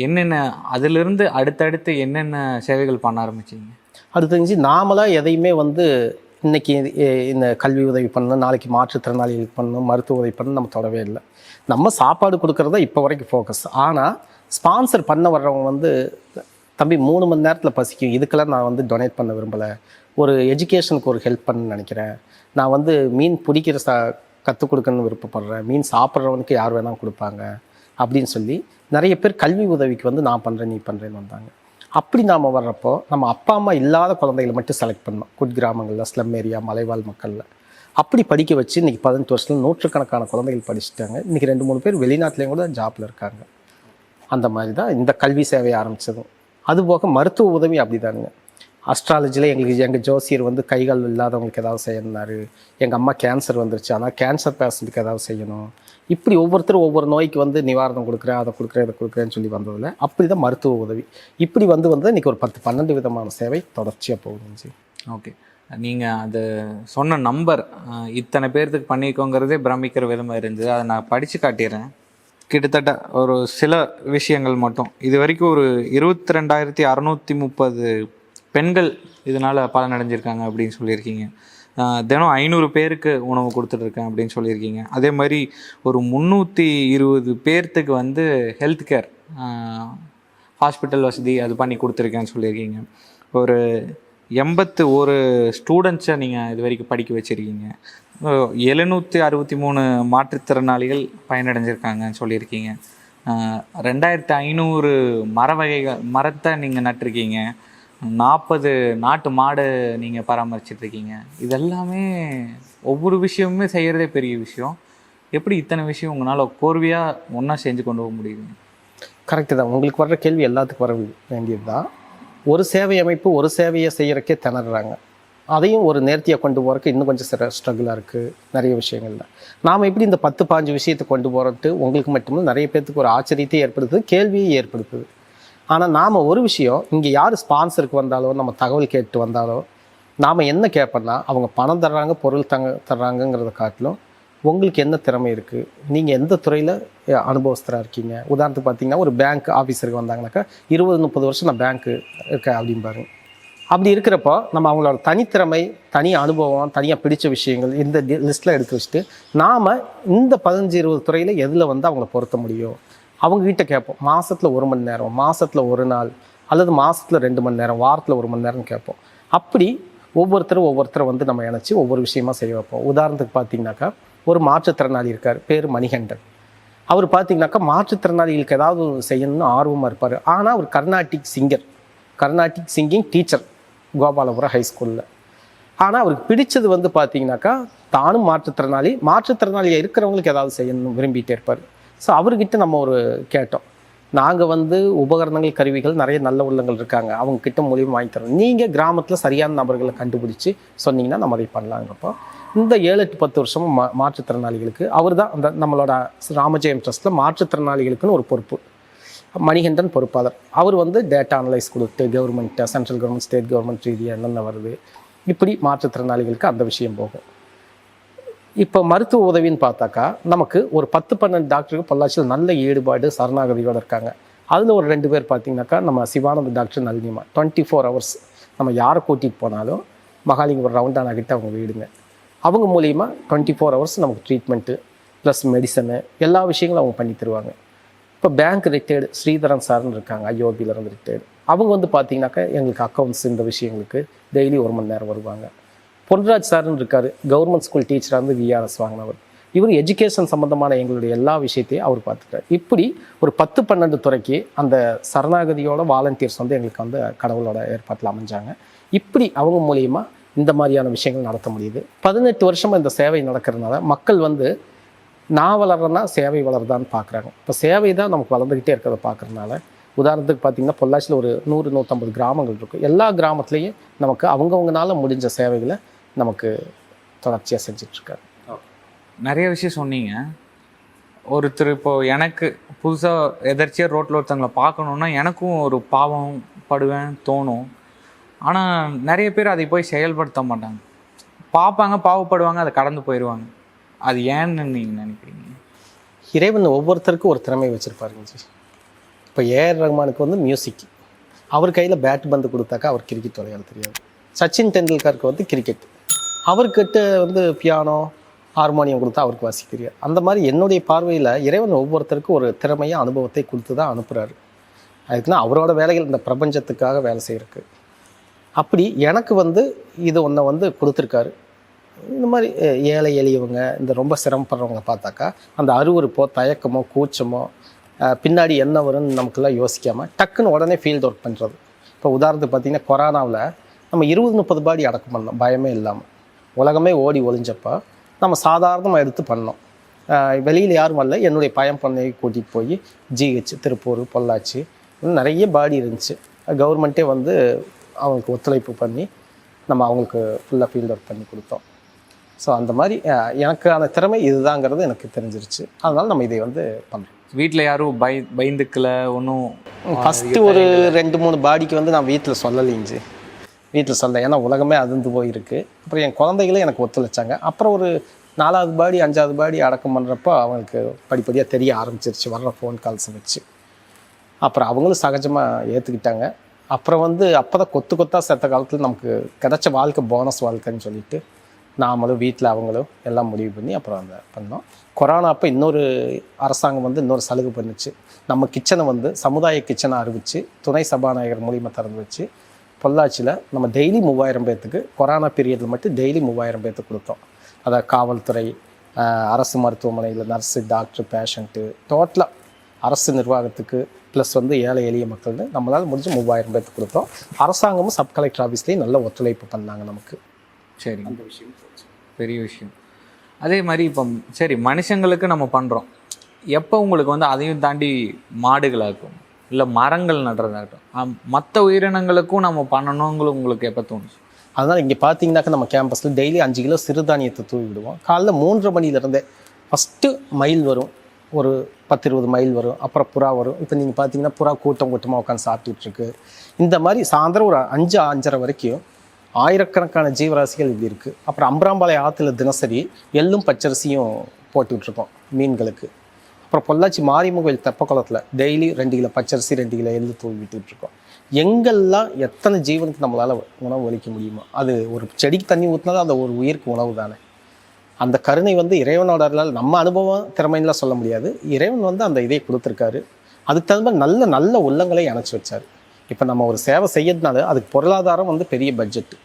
என்னென்ன அதிலிருந்து அடுத்தடுத்து என்னென்ன சேவைகள் பண்ண ஆரம்பிச்சிங்க? அது தெரிஞ்சு நாமளாக எதையுமே வந்து இன்றைக்கி இந்த கல்வி உதவி பண்ணணும், நாளைக்கு மாற்றுத்திறனாளிகளுக்கு பண்ணணும், மருத்துவ உதவி பண்ணணும் நம்ம தொடவே இல்லை. நம்ம சாப்பாடு கொடுக்குறதா இப்போ வரைக்கும் ஃபோக்கஸ். ஆனால் ஸ்பான்சர் பண்ண வர்றவங்க வந்து, தம்பி 3 மணி நேரத்தில் பசிக்கும், இதுக்கெல்லாம் நான் வந்து டொனேட் பண்ண விரும்பலை, ஒரு எஜுகேஷனுக்கு ஒரு ஹெல்ப் பண்ணணும்னு நினைக்கிறேன், நான் வந்து மீன் பிடிக்கிற கற்றுக் கொடுக்கணும்னு விருப்பப்படுறேன், மீன் சாப்பிட்றவனுக்கு யார் வேணால் கொடுப்பாங்க அப்படின்னு சொல்லி நிறைய பேர் கல்வி உதவிக்கு வந்து நான் பண்ணுறேன் நீ பண்ணுறேன்னு வந்தாங்க. அப்படி நாம் வர்றப்போ நம்ம அப்பா அம்மா இல்லாத குழந்தைகளை மட்டும் செலக்ட் பண்ணோம். குட்கிராமங்களில், ஸ்லம் ஏரியா, மலைவாழ் மக்களில் அப்படி படிக்க வச்சு இன்றைக்கி 18 வருஷத்தில் நூற்றுக்கணக்கான குழந்தைகள் படிச்சுட்டாங்க. இன்றைக்கி 2-3 பேர் வெளிநாட்டிலையும் கூட ஜாப்பில் இருக்காங்க. அந்த மாதிரி தான் இந்த கல்வி சேவையை ஆரம்பித்ததும். அதுபோக மருத்துவ உதவி அப்படி தானுங்க. அஸ்ட்ராலஜியில் எங்கள் ஜோசியர் வந்து கைகால் இல்லாதவங்களுக்கு ஏதாவது செய்யணுன்னாரு. எங்கள் அம்மா கேன்சர் வந்துருச்சு, ஆனால் கேன்சர் பேஷண்ட்டுக்கு ஏதாவது செய்யணும். இப்படி ஒவ்வொருத்தரும் ஒவ்வொரு நோய்க்கு வந்து நிவாரணம் கொடுக்குறேன், அதை கொடுக்குறேன், இதை கொடுக்குறேன்னு சொல்லி வந்ததில்லை. அப்படி தான் மருத்துவ உதவி இப்படி வந்து இன்றைக்கி ஒரு 10-12 விதமான சேவை தொடர்ச்சியாக போகுதுங்க. ஓகே. நீங்கள் அது சொன்ன நம்பர் இத்தனை பேர்த்துக்கு பண்ணியிருக்கோங்கிறதே பிரமிக்கிற விதமாக இருந்தது. அதை நான் படித்து காட்டிடுறேன். கிட்டத்தட்ட ஒரு சில விஷயங்கள் மட்டும், இது வரைக்கும் ஒரு 22,630 பெண்கள் இதனால் பலனடைஞ்சிருக்காங்க அப்படின்னு சொல்லியிருக்கீங்க. தினம் 500 பேருக்கு உணவு கொடுத்துட்ருக்கேன் அப்படின்னு சொல்லியிருக்கீங்க. அதே மாதிரி ஒரு 320 பேர்த்துக்கு வந்து ஹெல்த் கேர் ஹாஸ்பிட்டல் வசதி அது பண்ணி கொடுத்துருக்கேன்னு சொல்லியிருக்கீங்க. ஒரு 81 ஸ்டூடெண்ட்ஸை நீங்கள் இது வரைக்கும் படிக்க வச்சுருக்கீங்க. 763 மாற்றுத்திறனாளிகள் பயனடைஞ்சிருக்காங்கன்னு சொல்லியிருக்கீங்க. 2500 மரத்தை நீங்கள் நட்டிருக்கீங்க. 40 நாட்டு மாடு நீங்கள் பராமரிச்சிட்ருக்கீங்க. இதெல்லாமே ஒவ்வொரு விஷயமுமே செய்கிறதே பெரிய விஷயம். எப்படி இத்தனை விஷயம் உங்களால் கோர்வையாக ஒன்றா செஞ்சு கொண்டு போக முடியுது? கரெக்டு தான். உங்களுக்கு வர்ற கேள்வி எல்லாத்துக்கும் வர வேண்டியது தான். ஒரு சேவை அமைப்பு ஒரு சேவையை செய்கிறக்கே திணறாங்க. அதையும் ஒரு நேர்த்தியாக கொண்டு போகிறக்கு இன்னும் கொஞ்சம் ஸ்ட்ரகிளாக இருக்குது நிறைய விஷயங்கள்ல. நாம் எப்படி இந்த 10-15 விஷயத்தை கொண்டு போகிறது உங்களுக்கு மட்டுமே நிறைய பேர்த்துக்கு ஒரு ஆச்சரியத்தை ஏற்படுத்துது, கேள்வியை ஏற்படுத்துது. ஆனால் நாம் ஒரு விஷயம், இங்கே யார் ஸ்பான்சருக்கு வந்தாலோ, நம்ம தகவல் கேட்டு வந்தாலோ, நாம் என்ன கேட்போம்னா, அவங்க பணம் தர்றாங்க, பொருள் தர்றாங்கங்கிறத காட்டிலும் உங்களுக்கு என்ன திறமை இருக்குது, நீங்கள் எந்த துறையில் அனுபவஸ்தராக இருக்கீங்க. உதாரணத்துக்கு பார்த்தீங்கன்னா, ஒரு பேங்க் ஆஃபீஸருக்கு வந்தாங்கனாக்கா 20-30 வருஷம் நான் பேங்க்கு இருக்கேன் அப்படின்பாரு. அப்படி இருக்கிறப்போ நம்ம அவங்களோட தனித்திறமை, தனி அனுபவம், தனியாக பிடிச்ச விஷயங்கள் இந்த லிஸ்ட்டில் எடுத்து வச்சுட்டு நாம் இந்த 15-20 துறையில் எதில் வந்து அவங்கள பொருத்த முடியும் அவங்ககிட்ட கேட்போம். மாதத்தில் 1 மணி நேரம், மாதத்தில் 1 நாள், அல்லது மாதத்தில் 2 மணி நேரம், வாரத்தில் 1 மணி நேரம் கேட்போம். அப்படி ஒவ்வொருத்தரை வந்து நம்ம இணைச்சி ஒவ்வொரு விஷயமா செய்ய வைப்போம். உதாரணத்துக்கு பார்த்தீங்கன்னாக்கா ஒரு மாற்றுத்திறனாளி இருக்கார், பேர் மணிகண்டன். அவர் பார்த்தீங்கன்னாக்கா மாற்றுத்திறனாளிகளுக்கு ஏதாவது செய்யணும்னு ஆர்வமாக இருப்பார். ஆனால் அவர் கர்நாடிக் சிங்கிங் டீச்சர் கோபாலபுரம் ஹைஸ்கூலில். ஆனால் அவருக்கு பிடிச்சது வந்து பார்த்தீங்கன்னாக்கா தானும் மாற்றுத்திறனாளியாக இருக்கிறவங்களுக்கு ஏதாவது செய்யணும்னு விரும்பிகிட்டே இருப்பார். ஸோ அவர்கிட்ட நம்ம ஒரு கேட்டோம், நாங்கள் வந்து உபகரணங்கள், கருவிகள் நிறைய நல்ல உள்ளங்கள் இருக்காங்க, அவங்கக்கிட்ட மூலியமாக வாங்கி தரோம், நீங்கள் கிராமத்தில் சரியான நபர்களை கண்டுபிடிச்சி சொன்னீங்கன்னா நம்ம அதை பண்ணலாங்கிறப்போ இந்த 7-10 வருஷமும் மாற்றுத்திறனாளிகளுக்கு அவர் தான் அந்த நம்மளோட ராமஜெயம் ட்ரஸ்ட்டில் மாற்றுத்திறனாளிகளுக்குன்னு ஒரு பொறுப்பு, மணிகண்டன் பொறுப்பாளர். அவர் வந்து டேட்டா அனலைஸ் கொடுத்து government, central government, state government ரீதியாக என்னென்ன வருது, இப்படி மாற்றுத்திறனாளிகளுக்கு அந்த விஷயம் போகும். இப்போ மருத்துவ உதவின்னு பார்த்தாக்கா நமக்கு ஒரு 10-12 டாக்டருக்கு பொள்ளாச்சியில் நல்ல ஈடுபாடு சரணாகதியோடு இருக்காங்க. அதில் ஒரு 2 பேர் பார்த்திங்கனாக்கா நம்ம சிவானந்த டாக்டர், நளினிமா. 24 ஹவர்ஸ் நம்ம யாரை கூட்டிகிட்டு போனாலும் மகாலிங்கபுரம் ரவுண்டானாகிட்ட அவங்க வீடுங்க. அவங்க மூலிமா 24 ஹவர்ஸ் நமக்கு ட்ரீட்மெண்ட்டு ப்ளஸ் மெடிசனு எல்லா விஷயங்களும் அவங்க பண்ணி தருவாங்க. இப்போ பேங்க் ரிட்டையர்டு ஸ்ரீதரன் சார்னு இருக்காங்க, ஐஓபியிலேருந்து ரிட்டையர்டு. அவங்க வந்து பார்த்திங்கனாக்கா எங்களுக்கு அக்கௌண்ட்ஸ் இந்த விஷயங்களுக்கு டெய்லி 1 மணி நேரம் வருவாங்க. பொன்ராஜ் சார்னு இருக்கார், கவர்மெண்ட் ஸ்கூல் டீச்சராக இருந்து விஆர்எஸ் வாங்கினவர். இவர் எஜுகேஷன் சம்மந்தமான எங்களுடைய எல்லா விஷயத்தையும் அவர் பார்த்துட்டார். இப்படி ஒரு 10-12 துறைக்கு அந்த சரணாகதியோட வாலண்டியர்ஸ் வந்து எங்களுக்கு வந்து கடவுளோட ஏற்பாட்டில் அமைஞ்சாங்க. இப்படி அவங்க மூலியமாக இந்த மாதிரியான விஷயங்கள் நடத்த முடியுது. 18 வருஷமாக இந்த சேவை நடக்கிறதுனால மக்கள் வந்து நான் வளர்றேன்னா சேவை வளருதான்னு பார்க்குறாங்க. இப்போ சேவை தான் நமக்கு வளர்ந்துக்கிட்டே இருக்கிறத பார்க்குறதுனால, உதாரணத்துக்கு பார்த்திங்கன்னா பொள்ளாச்சியில் ஒரு 100-150 கிராமங்கள் இருக்கும். எல்லா கிராமத்துலேயும் நமக்கு அவங்கவுங்களால முடிஞ்ச சேவைகளை நமக்கு தொடர்ச்சியாக செஞ்சிட்ருக்காரு. நிறைய விஷயம் சொன்னீங்க. ஒருத்தர் இப்போது எனக்கு புதுசாக எதர்ச்சியாக ரோட்டில் ஒருத்தவங்களை பார்க்கணுன்னா எனக்கும் ஒரு பாவம் படுவேன் தோணும். ஆனால் நிறைய பேர் அதை போய் செயல்படுத்த மாட்டாங்க, பார்ப்பாங்க, பாவப்படுவாங்க, அதை கடந்து போயிடுவாங்க. அது ஏன்னு நீங்கள் நினைக்கிறீங்க? இறைவன் ஒவ்வொருத்தருக்கும் ஒரு திறமை வச்சுருப்பாருங்க. இப்போ ஏஆர் ரஹ்மானுக்கு வந்து மியூசிக், அவர் கையில் பேட் பந்து கொடுத்தாக்கா அவர் கிரிக்கெட் விளையாட தெரியாது. சச்சின் டெண்டுல்கருக்கு வந்து கிரிக்கெட், அவர்கிட்ட வந்து பியானோ, ஹார்மோனியம் கொடுத்தா அவருக்கு வாசிக்க தெரியாது. அந்த மாதிரி என்னுடைய பார்வையில் இறைவன் ஒவ்வொருத்தருக்கும் ஒரு திறமையை, அனுபவத்தை கொடுத்து தான் அனுப்புகிறாரு. அதுக்குன்னா அவரோட வேலைகள் இந்த பிரபஞ்சத்துக்காக வேலை செய்யறதுக்கு. அப்படி எனக்கு வந்து இது ஒன்றை வந்து கொடுத்துருக்காரு. இந்த மாதிரி ஏழை எளியவங்க, இந்த ரொம்ப சிரமப்படுறவங்க பார்த்தாக்கா அந்த அருவருப்போ, தயக்கமோ, கூச்சமோ, பின்னாடி என்ன வரும்னு நமக்குலாம் யோசிக்காமல் டக்குன்னு உடனே ஃபீல்டு ஒர்க் பண்ணுறது. இப்போ உதாரணத்துக்கு பார்த்திங்கன்னா கொரோனாவில் நம்ம 20-30 பாடி அடக்கம் பண்ணோம், பயமே இல்லாமல். உலகமே ஓடி ஒளிஞ்சப்போ நம்ம சாதாரணமாக எடுத்து பண்ணோம். வெளியில் யாரும் வரல, என்னுடைய பயம் பண்ணை கூட்டிகிட்டு போய் ஜிஹெச், திருப்பூர், பொள்ளாச்சி நிறைய பாடி இருந்துச்சு. கவர்மெண்ட்டே வந்து அவங்களுக்கு ஒத்துழைப்பு பண்ணி நம்ம அவங்களுக்கு ஃபுல்லாக ஃபீல்டு ஒர்க் பண்ணி கொடுத்தோம். ஸோ அந்த மாதிரி எனக்கான திறமை இதுதாங்கிறது எனக்கு தெரிஞ்சிருச்சு. அதனால் நம்ம இதை வந்து பண்ணுறோம். வீட்டில் யாரும் பயந்துக்கல ஒன்றும்? ஃபஸ்ட்டு ஒரு 2-3 பாடிக்கு வந்து நான் வீட்டில் சொல்லலைங்க, வீட்டில் சொல்ல, ஏன்னா உலகமே அதிர்ந்து போயிருக்கு. அப்புறம் என் குழந்தைகளே எனக்கு ஒத்துழைச்சாங்க. அப்புறம் ஒரு 4வது பாடி 5வது பாடி அடக்கம் பண்ணுறப்போ அவங்களுக்கு படிப்படியாக தெரிய ஆரம்பிச்சிருச்சு, வர்ற ஃபோன் கால்ஸை வச்சு. அப்புறம் அவங்களும் சகஜமாக ஏற்றுக்கிட்டாங்க. அப்புறம் வந்து அப்போ தான் கொத்தாக செத்த காலத்தில் நமக்கு கிடச்ச வாழ்க்கை போனஸ் வாழ்க்கைன்னு சொல்லிட்டு நாமளும் வீட்டில் அவங்களும் எல்லாம் முடிவு பண்ணி அப்புறம் அந்த பண்ணோம். கொரோனா அப்போ இன்னொரு அரசாங்கம் வந்து இன்னொரு சலுகை பண்ணிச்சு. நம்ம கிச்சனை வந்து சமுதாய கிச்சனை அறிவித்து துணை சபாநாயகர் மூலியமாக திறந்து வச்சு பொள்ளாச்சியில் நம்ம டெய்லி 3000 பேர்த்துக்கு கொரோனா பீரியடில் மட்டும் டெய்லி 3000 பேர்த்துக்கு கொடுத்தோம். அதாவது காவல்துறை, அரசு மருத்துவமனையில் நர்ஸு, டாக்டர், பேஷண்ட்டு, டோட்டலாக அரசு நிர்வாகத்துக்கு ப்ளஸ் வந்து ஏழை எளிய மக்கள்னு நம்மளால் முடிஞ்சு 3000 பேர்த்துக்கு கொடுத்தோம். அரசாங்கமும் சப் கலெக்டர் ஆஃபீஸ்லேயும் நல்ல ஒத்துழைப்பு பண்ணாங்க நமக்கு. சரி, அந்த விஷயம் பெரிய விஷயம். அதே மாதிரி இப்போ சரி மனுஷங்களுக்கு நம்ம பண்ணுறோம், எப்போ உங்களுக்கு வந்து அதையும் தாண்டி மாடுகளாகட்டும் இல்லை மரங்கள் நடுறதாகட்டும் மற்ற உயிரினங்களுக்கும் நம்ம பண்ணணுங்களும் உங்களுக்கு எப்போ தோணுச்சு? அதனால் இங்கே பார்த்தீங்கன்னாக்கா நம்ம கேம்பஸில் டெய்லி 5 கிலோ சிறுதானியத்தை தூவி விடுவோம். காலைல 3:30 மணிலேருந்தே ஃபஸ்ட்டு மயில் வரும், ஒரு 10-20 மயில் வரும், அப்புறம் புறா வரும். இப்போ நீங்கள் பார்த்தீங்கன்னா புறா கூட்டமாக உட்காந்து சாப்பிட்டுட்ருக்கு. இந்த மாதிரி சாயந்தரம் ஒரு 5-5:30 வரைக்கும் ஆயிரக்கணக்கான ஜீவராசிகள் இப்படி இருக்குது. அப்புறம் அம்பராம்பாளைய ஆற்றுல தினசரி எள்ளும் பச்சரிசியும் போட்டுக்கிட்டுருக்கோம் மீன்களுக்கு. அப்புறம் பொள்ளாச்சி மாரியம்மன் கோயில் தெப்பக்குளத்தில் டெய்லி 2 கிலோ பச்சரிசி 2 கிலோ எள்ளு தூவி விட்டுட்ருக்கோம். எங்கெல்லாம் எத்தனை ஜீவனுக்கு நம்மளால் உணவு அளிக்க முடியுமோ, அது ஒரு செடிக்கு தண்ணி ஊற்றினாலும் அந்த ஒரு உயிருக்கு உணவு தானே. அந்த கருணை வந்து இறைவனோட அருளால், நம்ம அனுபவம் திறமைலாம் சொல்ல முடியாது, இறைவன் வந்து அந்த இதை கொடுத்துருக்காரு. அதுக்கு தகுந்த நல்ல நல்ல உள்ளங்களை அணைச்சி வச்சார். இப்போ நம்ம ஒரு சேவை செய்யறதுனால அதுக்கு பொருளாதாரம் வந்து பெரிய பட்ஜெட்டு,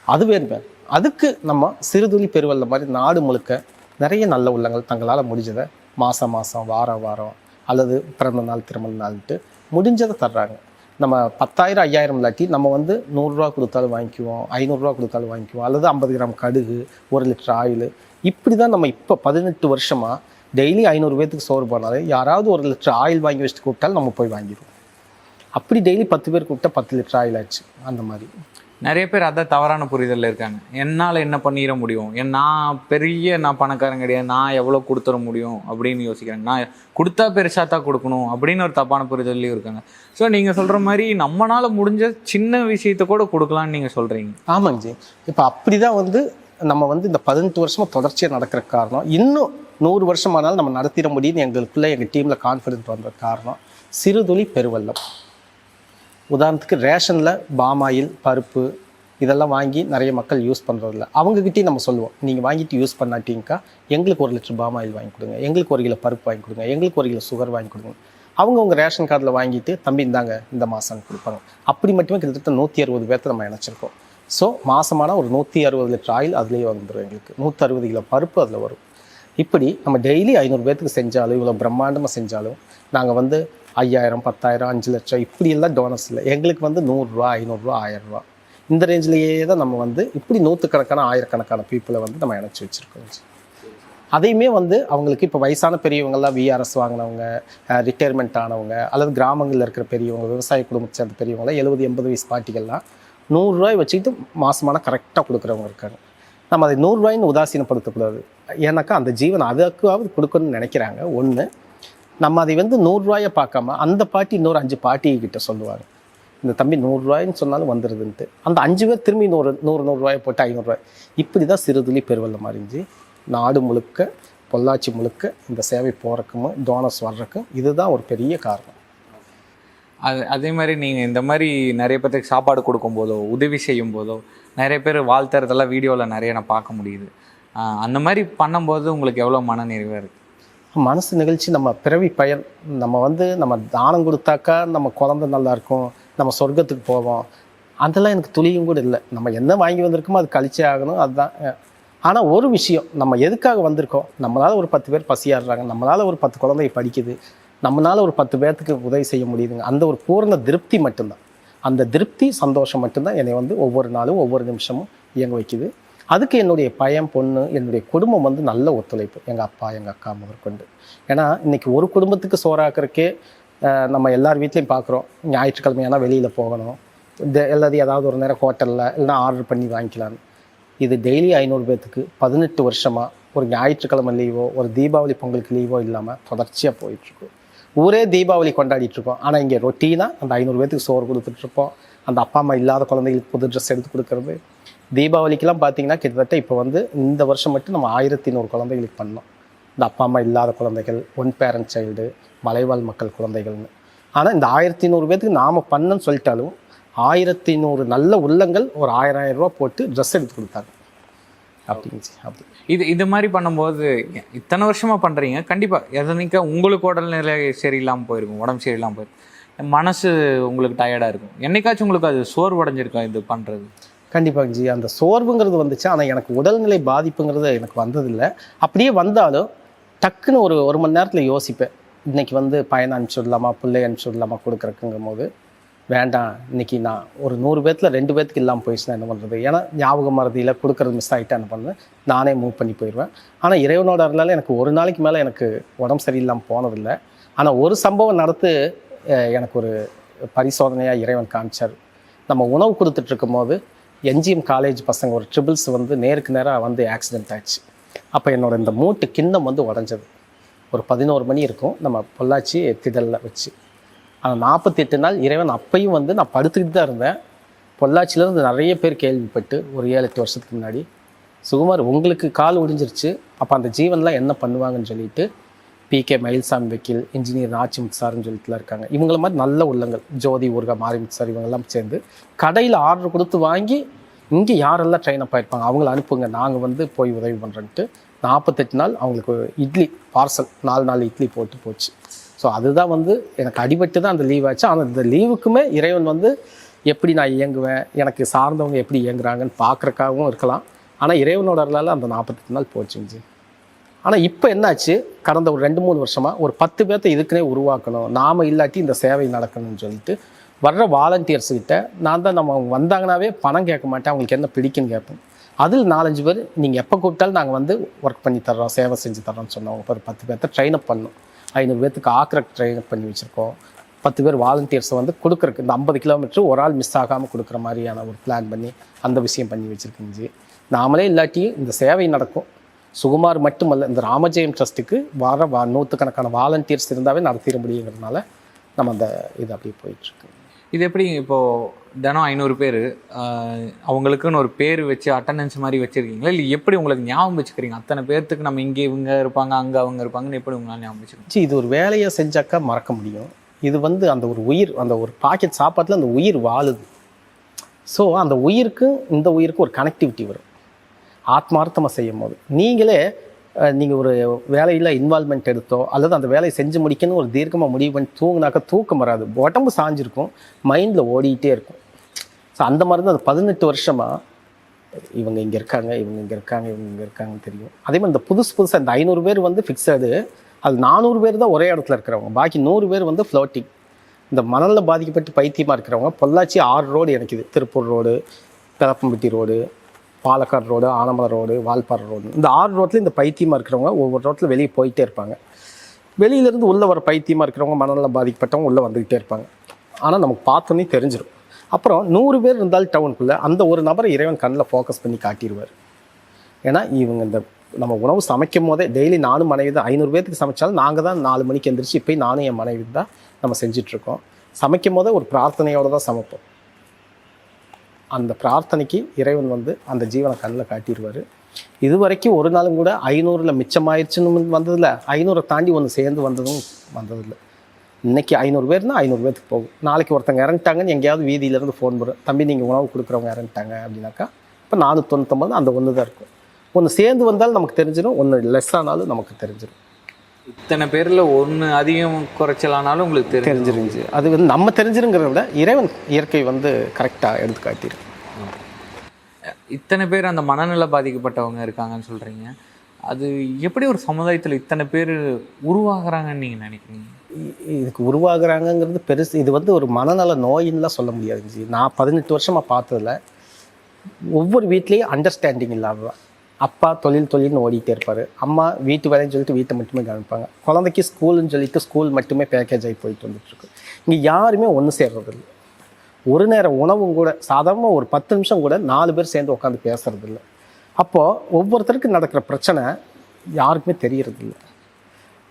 அது வேறு. அதுக்கு நம்ம சிறுதுளி பெருவெள்ள மாதிரி நாடு முழுக்க நிறைய நல்ல உள்ளங்கள் தங்களால் முடிஞ்சதை மாதம் வாரம் அல்லது பிறந்த நாள் திருமண நாள்ட்டு முடிஞ்சதை தர்றாங்க. நம்ம 10,000 5,000 இல்லாட்டி நம்ம வந்து 100 ரூபா கொடுத்தாலும் வாங்கிக்குவோம், 500 ரூபா கொடுத்தாலும் வாங்கிக்குவோம், அல்லது 50 கிராம் கடுகு, 1 லிட்டர் ஆயில். இப்படி தான் நம்ம இப்போ 18 வருஷமாக டெய்லி 500 பேத்துக்கு சோறு போனாலே யாராவது 1 லிட்டர் ஆயில் வாங்கி வச்சுட்டு கூப்பிட்டாலும் நம்ம போய் வாங்கிடுவோம். அப்படி டெய்லி 10 பேர் கூப்பிட்டா 10 லிட்டர் ஆயில் ஆச்சு. அந்த மாதிரி நிறைய பேர் அதான் தவறான புரிதலில் இருக்காங்க. என்னால் என்ன பண்ணிட முடியும், நான் பணக்காரன் கிடையாது, நான் எவ்வளோ கொடுத்துட முடியும் அப்படின்னு யோசிக்கிறேன். நான் கொடுத்தா பெருசாக தான் கொடுக்கணும் அப்படின்னு ஒரு தப்பான புரிதல்லையும் இருக்காங்க. ஸோ நீங்கள் சொல்கிற மாதிரி நம்மளால் முடிஞ்ச சின்ன விஷயத்த கூட கொடுக்கலான்னு நீங்கள் சொல்கிறீங்க. ஆமாங்க ஜி. இப்போ அப்படி தான் வந்து நம்ம வந்து இந்த 18 வருஷமாக தொடர்ச்சியாக நடக்கிற காரணம், இன்னும் 100 வருஷமானாலும் நம்ம நடத்திட முடியும்னு எங்களுக்குள்ளே எங்கள் டீமில் கான்ஃபிடென்ட் வந்த காரணம் சிறுதுளி பெருவெள்ளம். உதாரணத்துக்கு ரேஷனில் பாமாயில், பருப்பு இதெல்லாம் வாங்கி நிறைய மக்கள் யூஸ் பண்ணுறதில்ல. அவங்ககிட்டயும் நம்ம சொல்லுவோம், நீங்கள் வாங்கிட்டு யூஸ் பண்ணாட்டிங்கக்கா எங்களுக்கு 1 லிட்டர் பாமாயில் வாங்கி கொடுங்க, எங்களுக்கு 1 கிலோ பருப்பு வாங்கி கொடுங்க, எங்களுக்கு 1 கிலோ சுகர் வாங்கி கொடுங்க. அவங்க ரேஷன் கார்டில் வாங்கிட்டு தம்பி இந்தாங்க இந்த மாதம் கொடுப்பாங்க. அப்படி மட்டுமே கிட்டத்தட்ட 160 பேர்த்த நம்ம இணைச்சிருக்கோம். ஸோ மாதமான ஒரு 160 லிட்டர் ஆயில் அதுலேயே வந்துடும். எங்களுக்கு 160 கிலோ பருப்பு அதில் வரும். இப்படி நம்ம டெய்லி 500 பேர்த்துக்கு செஞ்சாலும், இவ்வளோ பிரம்மாண்டமாக செஞ்சாலும், நாங்கள் வந்து 5,000 10,000 5 லட்சம் இப்படியெல்லாம் டோனர்ஸ் இல்லை. எங்களுக்கு வந்து 100 ரூபா 500 ரூபா 1000 ரூபா இந்த ரேஞ்சிலேயே தான் நம்ம வந்து இப்படி 100கணக்கான 1000கணக்கான பீப்புளை வந்து நம்ம இணைச்சி வச்சுருக்கோம். அதையுமே வந்து அவங்களுக்கு இப்போ வயசான பெரியவங்கெல்லாம் விஆர்எஸ் வாங்கினவங்க, ரிட்டையர்மெண்ட் ஆனவங்க, அல்லது கிராமங்களில் இருக்கிற பெரியவங்க, விவசாய குடும்பத்தை சேர்ந்த பெரியவங்களாம் 70-80 வயசு பாட்டிகள்லாம் 100 ரூபாய் வச்சுக்கிட்டு மாதமான கரெக்டாக கொடுக்குறவங்க இருக்காங்க. நம்ம அதை 100 ரூபாய்ன்னு உதாசீனப்படுத்தக்கூடாது. ஏன்னாக்கா அந்த ஜீவன் அதுக்காவது கொடுக்கணும்னு நினைக்கிறாங்க. ஒன்று, நம்ம அதை வந்து 100 ரூபாயை பார்க்காம அந்த பாட்டி இன்னொரு 5 பாட்டிகிட்ட சொல்லுவாங்க, இந்த தம்பி 100 ரூபாய்ன்னு சொன்னாலும் வந்துடுதுன்ட்டு. அந்த 5 பேர் திரும்பி 100 ரூபாயை போட்டு 500 ரூபாய். இப்படி தான் சிறுதுளி பெருவெள்ளம் அறிஞ்சு நாடு முழுக்க, பொள்ளாச்சி முழுக்க இந்த சேவை போகிறக்கும் டோனர்ஸ் வர்றக்கும் இதுதான் ஒரு பெரிய காரணம். அதே மாதிரி நீங்கள் இந்த மாதிரி நிறைய பேருக்கு சாப்பாடு கொடுக்கும்போதோ, உதவி செய்யும் போதோ, நிறைய பேர் வாழ்த்துறதெல்லாம் வீடியோவில் நிறைய நான் பார்க்க முடியுது. அந்த மாதிரி பண்ணும்போது உங்களுக்கு எவ்வளோ மன நிறைவாக இருக்குது? மனசு நிகழ்ச்சி, நம்ம பிறவி பயன். நம்ம வந்து நம்ம தானம் கொடுத்தாக்கா நம்ம குழந்தை நல்லாயிருக்கும், நம்ம சொர்க்கத்துக்கு போவோம், அதெல்லாம் எனக்கு துளியும் கூட இல்லை. நம்ம என்ன வாங்கி வந்திருக்கோமோ அது கழிச்சே ஆகணும், அதுதான். ஆனால் ஒரு விஷயம், நம்ம எதுக்காக வந்திருக்கோம், நம்மளால் ஒரு 10 பேர் பசியாடுறாங்க, நம்மளால் ஒரு 10 குழந்தை படிக்குது, நம்மளால் ஒரு 10 பேர்த்துக்கு உதவி செய்ய முடியுதுங்க, அந்த ஒரு பூர்ண திருப்தி மட்டும்தான். அந்த திருப்தி சந்தோஷம் மட்டும்தான் என்னை வந்து ஒவ்வொரு நாளும் ஒவ்வொரு நிமிஷமும் இயங்க வைக்குது. அதுக்கு என்னுடைய பையன், பொண்ணு, என்னுடைய குடும்பம் வந்து நல்ல ஒத்துழைப்பு, எங்கள் அப்பா எங்கள் அக்கா முதற்கொண்டு. ஏன்னா இன்றைக்கி ஒரு குடும்பத்துக்கு சோறாக்குறக்கே நம்ம எல்லார் வீட்லேயும் பார்க்குறோம், ஞாயிற்றுக்கிழமையானா வெளியில் போகணும், எல்லாத்தையும் ஏதாவது ஒரு நேரம் ஹோட்டலில் இல்லைனா ஆர்டர் பண்ணி வாங்கிக்கலான்னு. இது டெய்லி 500 பேர்த்துக்கு 18 வருஷமாக ஒரு ஞாயிற்றுக்கிழமை லீவோ ஒரு தீபாவளி பொங்கலுக்கு லீவோ இல்லாமல் தொடர்ச்சியாக போயிட்டுருக்கோம். ஊரே தீபாவளி கொண்டாடிட்டுருக்கோம். ஆனால் இங்கே ரொட்டீனாக அந்த 500 பேர்த்துக்கு சோறு கொடுத்துட்ருப்போம். அந்த அப்பா அம்மா இல்லாத குழந்தைகளுக்கு புது ட்ரெஸ் எடுத்து கொடுக்குறது. தீபாவளிக்கெலாம் பார்த்திங்கன்னா கிட்டத்தட்ட இப்போ வந்து இந்த வருஷம் மட்டும் நம்ம 1100 குழந்தைகளுக்கு பண்ணோம். இந்த அப்பா அம்மா இல்லாத குழந்தைகள், ஒன் பேரண்ட் சைல்டு, மலைவாழ் மக்கள் குழந்தைகள்னு. ஆனால் இந்த 1100 பேர்த்துக்கு நாம் பண்ணன்னு சொல்லிட்டாலும் 1100 நல்ல உள்ளங்கள் ஒரு 1000 ரூபா போட்டு ட்ரெஸ் எடுத்து கொடுத்தாங்க. அப்படிங்க. அப்படி இது மாதிரி பண்ணும்போது இத்தனை வருஷமாக பண்ணுறீங்க, கண்டிப்பாக எதனிக்க உங்களுக்கு உடல்நிலை சரியில்லாமல் போயிருக்கும், உடம்பு சரியில்லாமல் போயிருக்கும், மனசு உங்களுக்கு டயர்டாக இருக்கும். என்னைக்காச்சும் உங்களுக்கு அது சோர்வு அடைஞ்சிருக்கா இது பண்ணுறது? கண்டிப்பாக ஜி. அந்த சோர்வுங்கிறது வந்துச்சு, ஆனால் எனக்கு உடல்நிலை பாதிப்புங்கிறது எனக்கு வந்ததில்லை. அப்படியே வந்தாலும் டக்குன்னு ஒரு மணி நேரத்தில் யோசிப்பேன், இன்றைக்கி வந்து பையனை அனுப்பிச்சுடலாமா, பிள்ளை அனுப்பிச்சுடலாமா கொடுக்குறக்குங்கும் போது வேண்டாம், இன்றைக்கி நான் ஒரு 100 பேர்த்தில் 2 பேர்த்துக்கு இல்லாமல் போயிடுச்சுன்னா என்ன பண்ணுறது. ஏன்னா ஞாபக மறதியில் கொடுக்குறது மிஸ் ஆகிட்டா என்ன பண்ணுவேன், நானே மூவ் பண்ணி போயிடுவேன். ஆனால் இறைவனோட அருளால் எனக்கு ஒரு நாளைக்கு மேலே எனக்கு உடம்பு சரியில்லாமல் போனதில்லை. ஆனால் ஒரு சம்பவம் நடத்து எனக்கு ஒரு பரிசோதனையாக இறைவன் காமிச்சார். நம்ம உணவு கொடுத்துட்ருக்கும் போது என்ஜிஎம் காலேஜ் பசங்க ஒரு ட்ரிபிள்ஸ் வந்து நேருக்கு நேராக வந்து ஆக்சிடென்ட் ஆயிடுச்சு. அப்போ என்னோடய இந்த மூட்டு கிண்ணம் வந்து உடஞ்சது. ஒரு 11 மணி இருக்கும், நம்ம பொள்ளாச்சி திடலில் வச்சு. அந்த 48 நாள் இறைவன் அப்பையும் வந்து நான் படுத்துக்கிட்டு தான் இருந்தேன். பொள்ளாச்சியிலேருந்து நிறைய பேர் கேள்விப்பட்டு ஒரு 7-8 வருஷத்துக்கு முன்னாடி, சுகுமார் உங்களுக்கு கால் ஒடிஞ்சிருச்சு, அப்போ அந்த ஜீவன்லாம் என்ன பண்ணுவாங்கன்னு சொல்லிட்டு பிகே மயில்சாமி வக்கீல், இன்ஜினியர் நாச்சிமுத்து சார்னு சொல்லிட்டுலாம் இருக்காங்க. இவங்கள மாதிரி நல்ல உள்ளங்கள், ஜோதி ஊர்கா மாரிமுத்து சார், இவங்கெல்லாம் சேர்ந்து கடையில் ஆர்டர் கொடுத்து வாங்கி இங்கே யாரெல்லாம் ட்ரெயின் அப் ஆயிருப்பாங்க அவங்கள அனுப்புங்க, நாங்கள் வந்து போய் உதவி பண்ணுறேன்ட்டு 48 நாள் அவங்களுக்கு இட்லி பார்சல் 4 இட்லி போட்டு போச்சு. ஸோ அதுதான் வந்து எனக்கு அடிபட்டு தான் அந்த லீவ் ஆச்சு. ஆனால் இந்த லீவுக்குமே இறைவன் வந்து எப்படி நான் இயங்குவேன், எனக்கு சார்ந்தவங்க எப்படி இயங்குறாங்கன்னு பார்க்குறக்காகவும் இருக்கலாம். ஆனால் இறைவனோட அருளால் அந்த 48 நாள் போச்சுங்க. ஆனால் இப்போ என்னாச்சு, கடந்த ஒரு 2-3 வருஷமாக ஒரு 10 பேர்த்த இதுக்குன்னே உருவாக்கணும், நாம் இல்லாட்டி இந்த சேவை நடக்கணும்னு சொல்லிட்டு வர்ற வாலண்டியர்ஸ்கிட்ட நான் தான் நம்ம அவங்க வந்தாங்கனாவே பணம் கேட்க மாட்டேன், அவங்களுக்கு என்ன பிடிக்குன்னு கேட்பேன். அதில் 4-5 பேர் நீங்கள் எப்போ கூப்பிட்டாலும் நாங்கள் வந்து ஒர்க் பண்ணி தர்றோம், சேவை செஞ்சு தர்றோம்னு சொன்னவங்க ஒரு 10 பேர்த்த ட்ரெயின் அப் பண்ணோம். 500 பேர்த்துக்கு ஆக்கிரக்கு ட்ரெயின் அப் பண்ணி வச்சுருக்கோம். 10 பேர் வாலண்டியர்ஸை வந்து கொடுக்குறக்கு இந்த 50 கிலோமீட்டர் ஒரு ஆள் மிஸ் ஆகாமல் கொடுக்குற மாதிரியான ஒரு பிளான் பண்ணி அந்த விஷயம் பண்ணி வச்சுருக்குங்க. நாமளே இல்லாட்டி இந்த சேவை நடக்கும். சுகுமார் மட்டுமல்ல, இந்த ராமஜெயம் ட்ரஸ்ட்டுக்கு வர 100கணக்கான வாலண்டியர்ஸ் இருந்தாவே நடத்திட முடியுங்கிறதுனால நம்ம அந்த இது அப்படியே போயிட்டுருக்கு. இது எப்படி இப்போது தினம் 500 பேர் அவங்களுக்குன்னு ஒரு பேர் வச்சு அட்டண்டன்ஸ் மாதிரி வச்சுருக்கீங்களா, இல்லை எப்படி உங்களுக்கு ஞாபகம் வச்சுக்கிறீங்க? அத்தனை பேர்த்துக்கு நம்ம இங்கே இவங்க இருப்பாங்க, அங்கே அவங்க இருப்பாங்கன்னு எப்படி உங்களால் ஞாபகம் வச்சுக்கணும்? இது ஒரு வேலையை செஞ்சாக்கா மறக்க முடியும். இது வந்து அந்த ஒரு உயிர், அந்த ஒரு பாக்கெட் சாப்பாட்டில் அந்த உயிர் வாழுது. ஸோ அந்த உயிருக்கு இந்த உயிருக்கு ஒரு கனெக்டிவிட்டி வரும் ஆத்மார்த்தமாக செய்யும் போது. நீங்கள் ஒரு வேலையில் இன்வால்மெண்ட் எடுத்தோ அல்லது அந்த வேலையை செஞ்சு முடிக்கணும்னு ஒரு தீர்க்கமாக முடிவு பண்ணி தூங்கினாக்கா தூக்கம் வராது, உடம்பு சாஞ்சிருக்கும், மைண்டில் ஓடிக்கிட்டே இருக்கும். ஸோ அந்த மாதிரி தான் அந்த 18 வருஷமாக இவங்க இங்கே இருக்காங்க, இவங்க இங்கே இருக்காங்க, இவங்க இங்கே இருக்காங்கன்னு தெரியும். அதே மாதிரி இந்த புதுசாக இந்த 500 பேர் வந்து ஃபிக்ஸடு, அது 400 பேர் தான் ஒரே இடத்துல இருக்கிறவங்க, பாக்கி 100 பேர் வந்து ஃப்ளோட்டிங். இந்த மணலில் பாதிக்கப்பட்டு பைத்தியமாக இருக்கிறவங்க பொள்ளாச்சி 6 ரோடு எனக்குது, Tiruppur road, Perappampatti road, Palakkad road, Anamalai road, Valparai road, இந்த 6 ரோட்டில் இந்த பைத்தியமாக இருக்கிறவங்க ஒவ்வொரு ரோட்டில் வெளியே போயிட்டே இருப்பாங்க. வெளியிலேருந்து உள்ளே வர பைத்தியமாக இருக்கிறவங்க, மணலில் பாதிக்கப்பட்டவங்க உள்ளே வந்துக்கிட்டே இருப்பாங்க. ஆனால் நமக்கு பார்த்தோன்னே தெரிஞ்சிடும். அப்புறம் 100 பேர் இருந்தாலும் டவுனுக்குள்ளே அந்த ஒரு நபரை இறைவன் கண்ணில் ஃபோக்கஸ் பண்ணி காட்டிடுவார். ஏன்னா இவங்க இந்த நம்ம உணவு சமைக்கும் போதே டெய்லி நானும் மனைவி தான் 500 பேர்த்துக்கு சமைச்சாலும் நாங்கள் தான் 4 மணிக்கு எந்திரிச்சு இப்போ நானும் என் மனைவி தான் நம்ம செஞ்சிட்ருக்கோம். சமைக்கும் போதே ஒரு பிரார்த்தனையோடு தான் சமைப்போம். அந்த பிரார்த்தனைக்கு இறைவன் வந்து அந்த ஜீவனை கண்ணில் காட்டிடுவார். இது வரைக்கும் ஒரு நாளும் கூட 500ல் மிச்சமாயிருச்சுன்னு வந்ததில்லை, 500 தாண்டி ஒன்று சேர்ந்து வந்ததில்லை. இன்றைக்கி 500 பேர்னா 500 பேர்த்துக்கு போகும். நாளைக்கு ஒருத்தங்க இறந்துட்டாங்கன்னு எங்கேயாவது வீதியிலேருந்து ஃபோன் வரும், தம்பி நீங்கள் உணவு கொடுக்குறவங்க இறந்துட்டாங்க அப்படின்னாக்கா இப்போ 499 அந்த ஒன்று தான் இருக்கும். ஒன்று சேர்ந்து வந்தாலும் நமக்கு தெரிஞ்சிடும், ஒன்று லெஸ் ஆனாலும் நமக்கு தெரிஞ்சிடும். இத்தனை பேரில் ஒன்று அதிகம் குறைச்சலானாலும் உங்களுக்கு தெரிஞ்சிருந்துச்சு. அது வந்து நம்ம தெரிஞ்சிருங்கிறத விட இறைவன் இயற்கை வந்து கரெக்டாக எடுத்து காட்டியிருக்கு. இத்தனை பேர் அந்த மனநல பாதிக்கப்பட்டவங்க இருக்காங்கன்னு சொல்கிறீங்க, அது எப்படி ஒரு சமுதாயத்தில் இத்தனை பேர் உருவாகிறாங்கன்னு நீங்கள் நினைக்கிறீங்க? இதுக்கு உருவாகிறாங்கங்கிறது பெருசு. இது வந்து ஒரு மனநல நோயின்லாம் சொல்ல முடியாது. நான் 18 வருஷமாக பார்த்ததில் ஒவ்வொரு வீட்லேயும் அண்டர்ஸ்டாண்டிங் இல்லாததான். அப்பா தொழில்னு ஓடிக்கிட்டே இருப்பார், அம்மா வீட்டு வேலைன்னு சொல்லிட்டு வீட்டை மட்டுமே கவனிப்பாங்க, குழந்தைக்கு ஸ்கூலுன்னு சொல்லிட்டு ஸ்கூல் மட்டுமே பேக்கேஜ் ஆகி போயிட்டு வந்துட்டுருக்கு. இங்கே யாருமே ஒன்று சேர்றதில்லை. ஒரு நேரம் உணவும் கூட சாதாரணமாக ஒரு 10 நிமிஷம் கூட 4 பேர் சேர்ந்து உட்காந்து பேசுறதில்லை. அப்போது ஒவ்வொருத்தருக்கு நடக்கிற பிரச்சனை யாருக்குமே தெரியறதில்லை.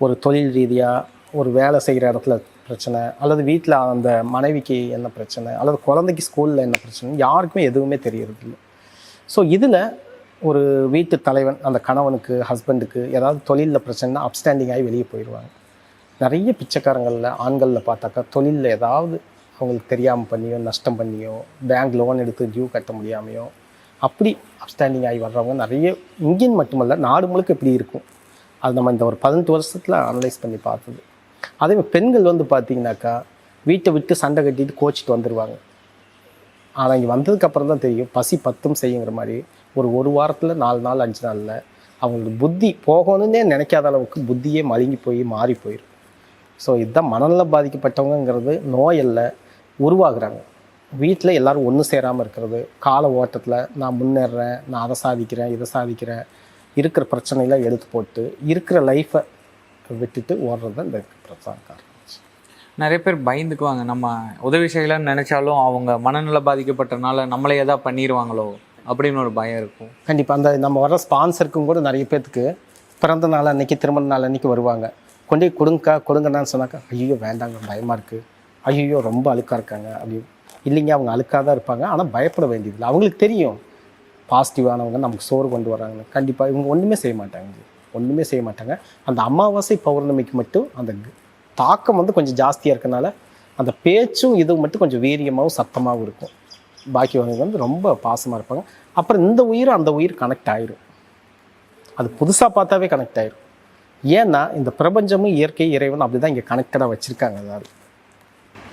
ஒரு தொழில் ரீதியாக ஒரு வேலை செய்கிற இடத்துல பிரச்சனை, அல்லது வீட்டில் அந்த மனைவிக்கு என்ன பிரச்சனை, அல்லது குழந்தைக்கு ஸ்கூலில் என்ன பிரச்சனை, யாருக்குமே எதுவுமே தெரியறதில்லை. ஸோ இதில் ஒரு வீட்டு தலைவன் அந்த கணவனுக்கு ஹஸ்பண்டுக்கு ஏதாவது தொழிலில் பிரச்சனைனா அப்ஸ்டாண்டிங் ஆகி வெளியே போயிடுவாங்க. நிறைய பிச்சைக்காரங்களில் ஆண்களில் பார்த்தாக்கா தொழிலில் ஏதாவது அவங்களுக்கு தெரியாமல் பண்ணியோ நஷ்டம் பண்ணியோ பேங்க் லோன் எடுத்து டியூ கட்ட முடியாமையோ அப்படி அப்ஸ்டாண்டிங் ஆகி வர்றவங்க நிறைய இங்கேன்னு மட்டுமல்ல நாடு முழுக்க இப்படி இருக்கும். அது நம்ம இந்த ஒரு 18 வருஷத்தில் அனலைஸ் பண்ணி பார்த்தது. அதே மாதிரி பெண்கள் வந்து பார்த்திங்கனாக்கா வீட்டை விட்டு சண்டை கட்டிட்டு கோச்சிட்டு வந்துடுவாங்க. ஆனால் இங்கே வந்ததுக்கப்புறம் தான் தெரியும் பசி பத்தும் செய்யுங்கிற மாதிரி ஒரு வாரத்தில் 4 நாள் 5 நாளில் அவங்களுக்கு புத்தி போகணுன்னே நினைக்காத அளவுக்கு புத்தியே மழுங்கி போய் மாறி போயிடும். ஸோ இதுதான் மனநல பாதிக்கப்பட்டவங்கிறது நோயல்ல, உருவாகிறாங்க. வீட்டில் எல்லோரும் ஒன்று சேராமல் இருக்கிறது, கால ஓட்டத்தில் நான் முன்னேறேன், நான் அதை சாதிக்கிறேன், இதை சாதிக்கிறேன், இருக்கிற பிரச்சனைலாம் எடுத்து போட்டு இருக்கிற லைஃப்பை விட்டுட்டு ஓடுறது தான் இந்த பிரச்சனை காரணம். நிறைய பேர் பயந்துக்குவாங்க, நம்ம உதவி செய்யலாம்னு நினச்சாலும் அவங்க மனநல பாதிக்கப்பட்டனால நம்மளே எதாவது பண்ணிடுவாங்களோ அப்படின்னு ஒரு பயம் இருக்கும். கண்டிப்பாக அந்த நம்ம வர ஸ்பான்சருக்கும் கூட நிறைய பேர்த்துக்கு பிறந்த நாள் அன்றைக்கி திருமண நாள் அன்றைக்கி வருவாங்க, கொண்டு கொடுங்கண்ணான்னு சொன்னாக்கா ஐயோ வேண்டாங்க பயமாக இருக்குது, ஐயோ ரொம்ப அழுக்காக இருக்காங்க அப்படி. இல்லைங்க அவங்க அழுக்காக தான் இருப்பாங்க, ஆனால் பயப்பட வேண்டியதில்லை. அவங்களுக்கு தெரியும் பாசிட்டிவானவங்க நமக்கு சோறு கொண்டு வராங்கன்னு. கண்டிப்பாக இவங்க ஒன்றுமே செய்ய மாட்டாங்க. ஒன்றுமே செய்ய மாட்டாங்க. அந்த அமாவாசை பௌர்ணமிக்கு மட்டும் அந்த தாக்கம் வந்து கொஞ்சம் ஜாஸ்தியாக இருக்கனால அந்த பேச்சும் இதுவும் மட்டும் கொஞ்சம் வீரியமாகவும் சத்தமாகவும் இருக்கும். பாக்கி வந்து ரொம்ப பாசமாக இருப்பாங்க. அப்புறம் இந்த உயிரும் அந்த உயிர் கனெக்ட் ஆயிரும். அது புதுசாக பார்த்தாவே கனெக்ட் ஆயிரும். ஏன்னா இந்த பிரபஞ்சமும் இயற்கை இறைவன் அப்படி தான் இங்கே கனெக்டடாக வச்சுருக்காங்க. அதாவது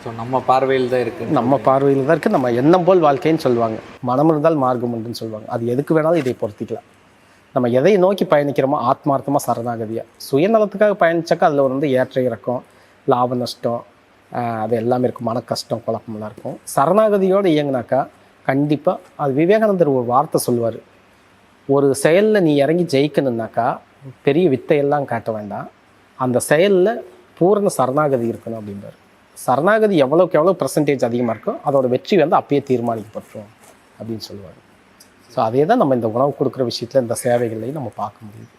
ஸோ நம்ம பார்வையில் தான் இருக்குது. நம்ம பார்வையில் தான் இருக்குது. நம்ம எண்ணம் போல் வாழ்க்கைன்னு சொல்லுவாங்க. மனம் இருந்தால் மார்க்கம் உண்டுன்னு சொல்லுவாங்க. அது எதுக்கு வேணாலும் இதை பொருத்திக்கலாம். நம்ம எதை நோக்கி பயணிக்கிறோமோ ஆத்மார்த்தமாக சரணாகதியாக சுயநலத்துக்காக பயணிச்சாக்கா அதில் வந்து ஏற்ற இறக்கம், லாப நஷ்டம், அது எல்லாமே இருக்கும். மன கஷ்டம், குழப்பமெல்லாம் இருக்கும். சரணாகதியோடு இயங்கினாக்கா கண்டிப்பாக அது விவேகானந்தர் ஒரு வார்த்தை சொல்லுவார். ஒரு செயலில் நீ இறங்கி ஜெயிக்கணுன்னாக்கா பெரிய வித்தையெல்லாம் காட்ட வேண்டாம், அந்த செயலில் பூரண சரணாகதி இருக்கணும் அப்படின்றார். சரணாகதி எவ்வளோக்கு எவ்வளோ பர்சன்டேஜ் அதிகமாக இருக்கோ அதோட வெற்றி வந்து அப்பயே தீர்மானிக்கப்பட்டுரும் அப்படின்னு சொல்லுவார். ஸோ அதே தான் நம்ம இந்த உணவு கொடுக்குற விஷயத்தில் இந்த சேவைகளையும் நம்ம பார்க்க முடியுது.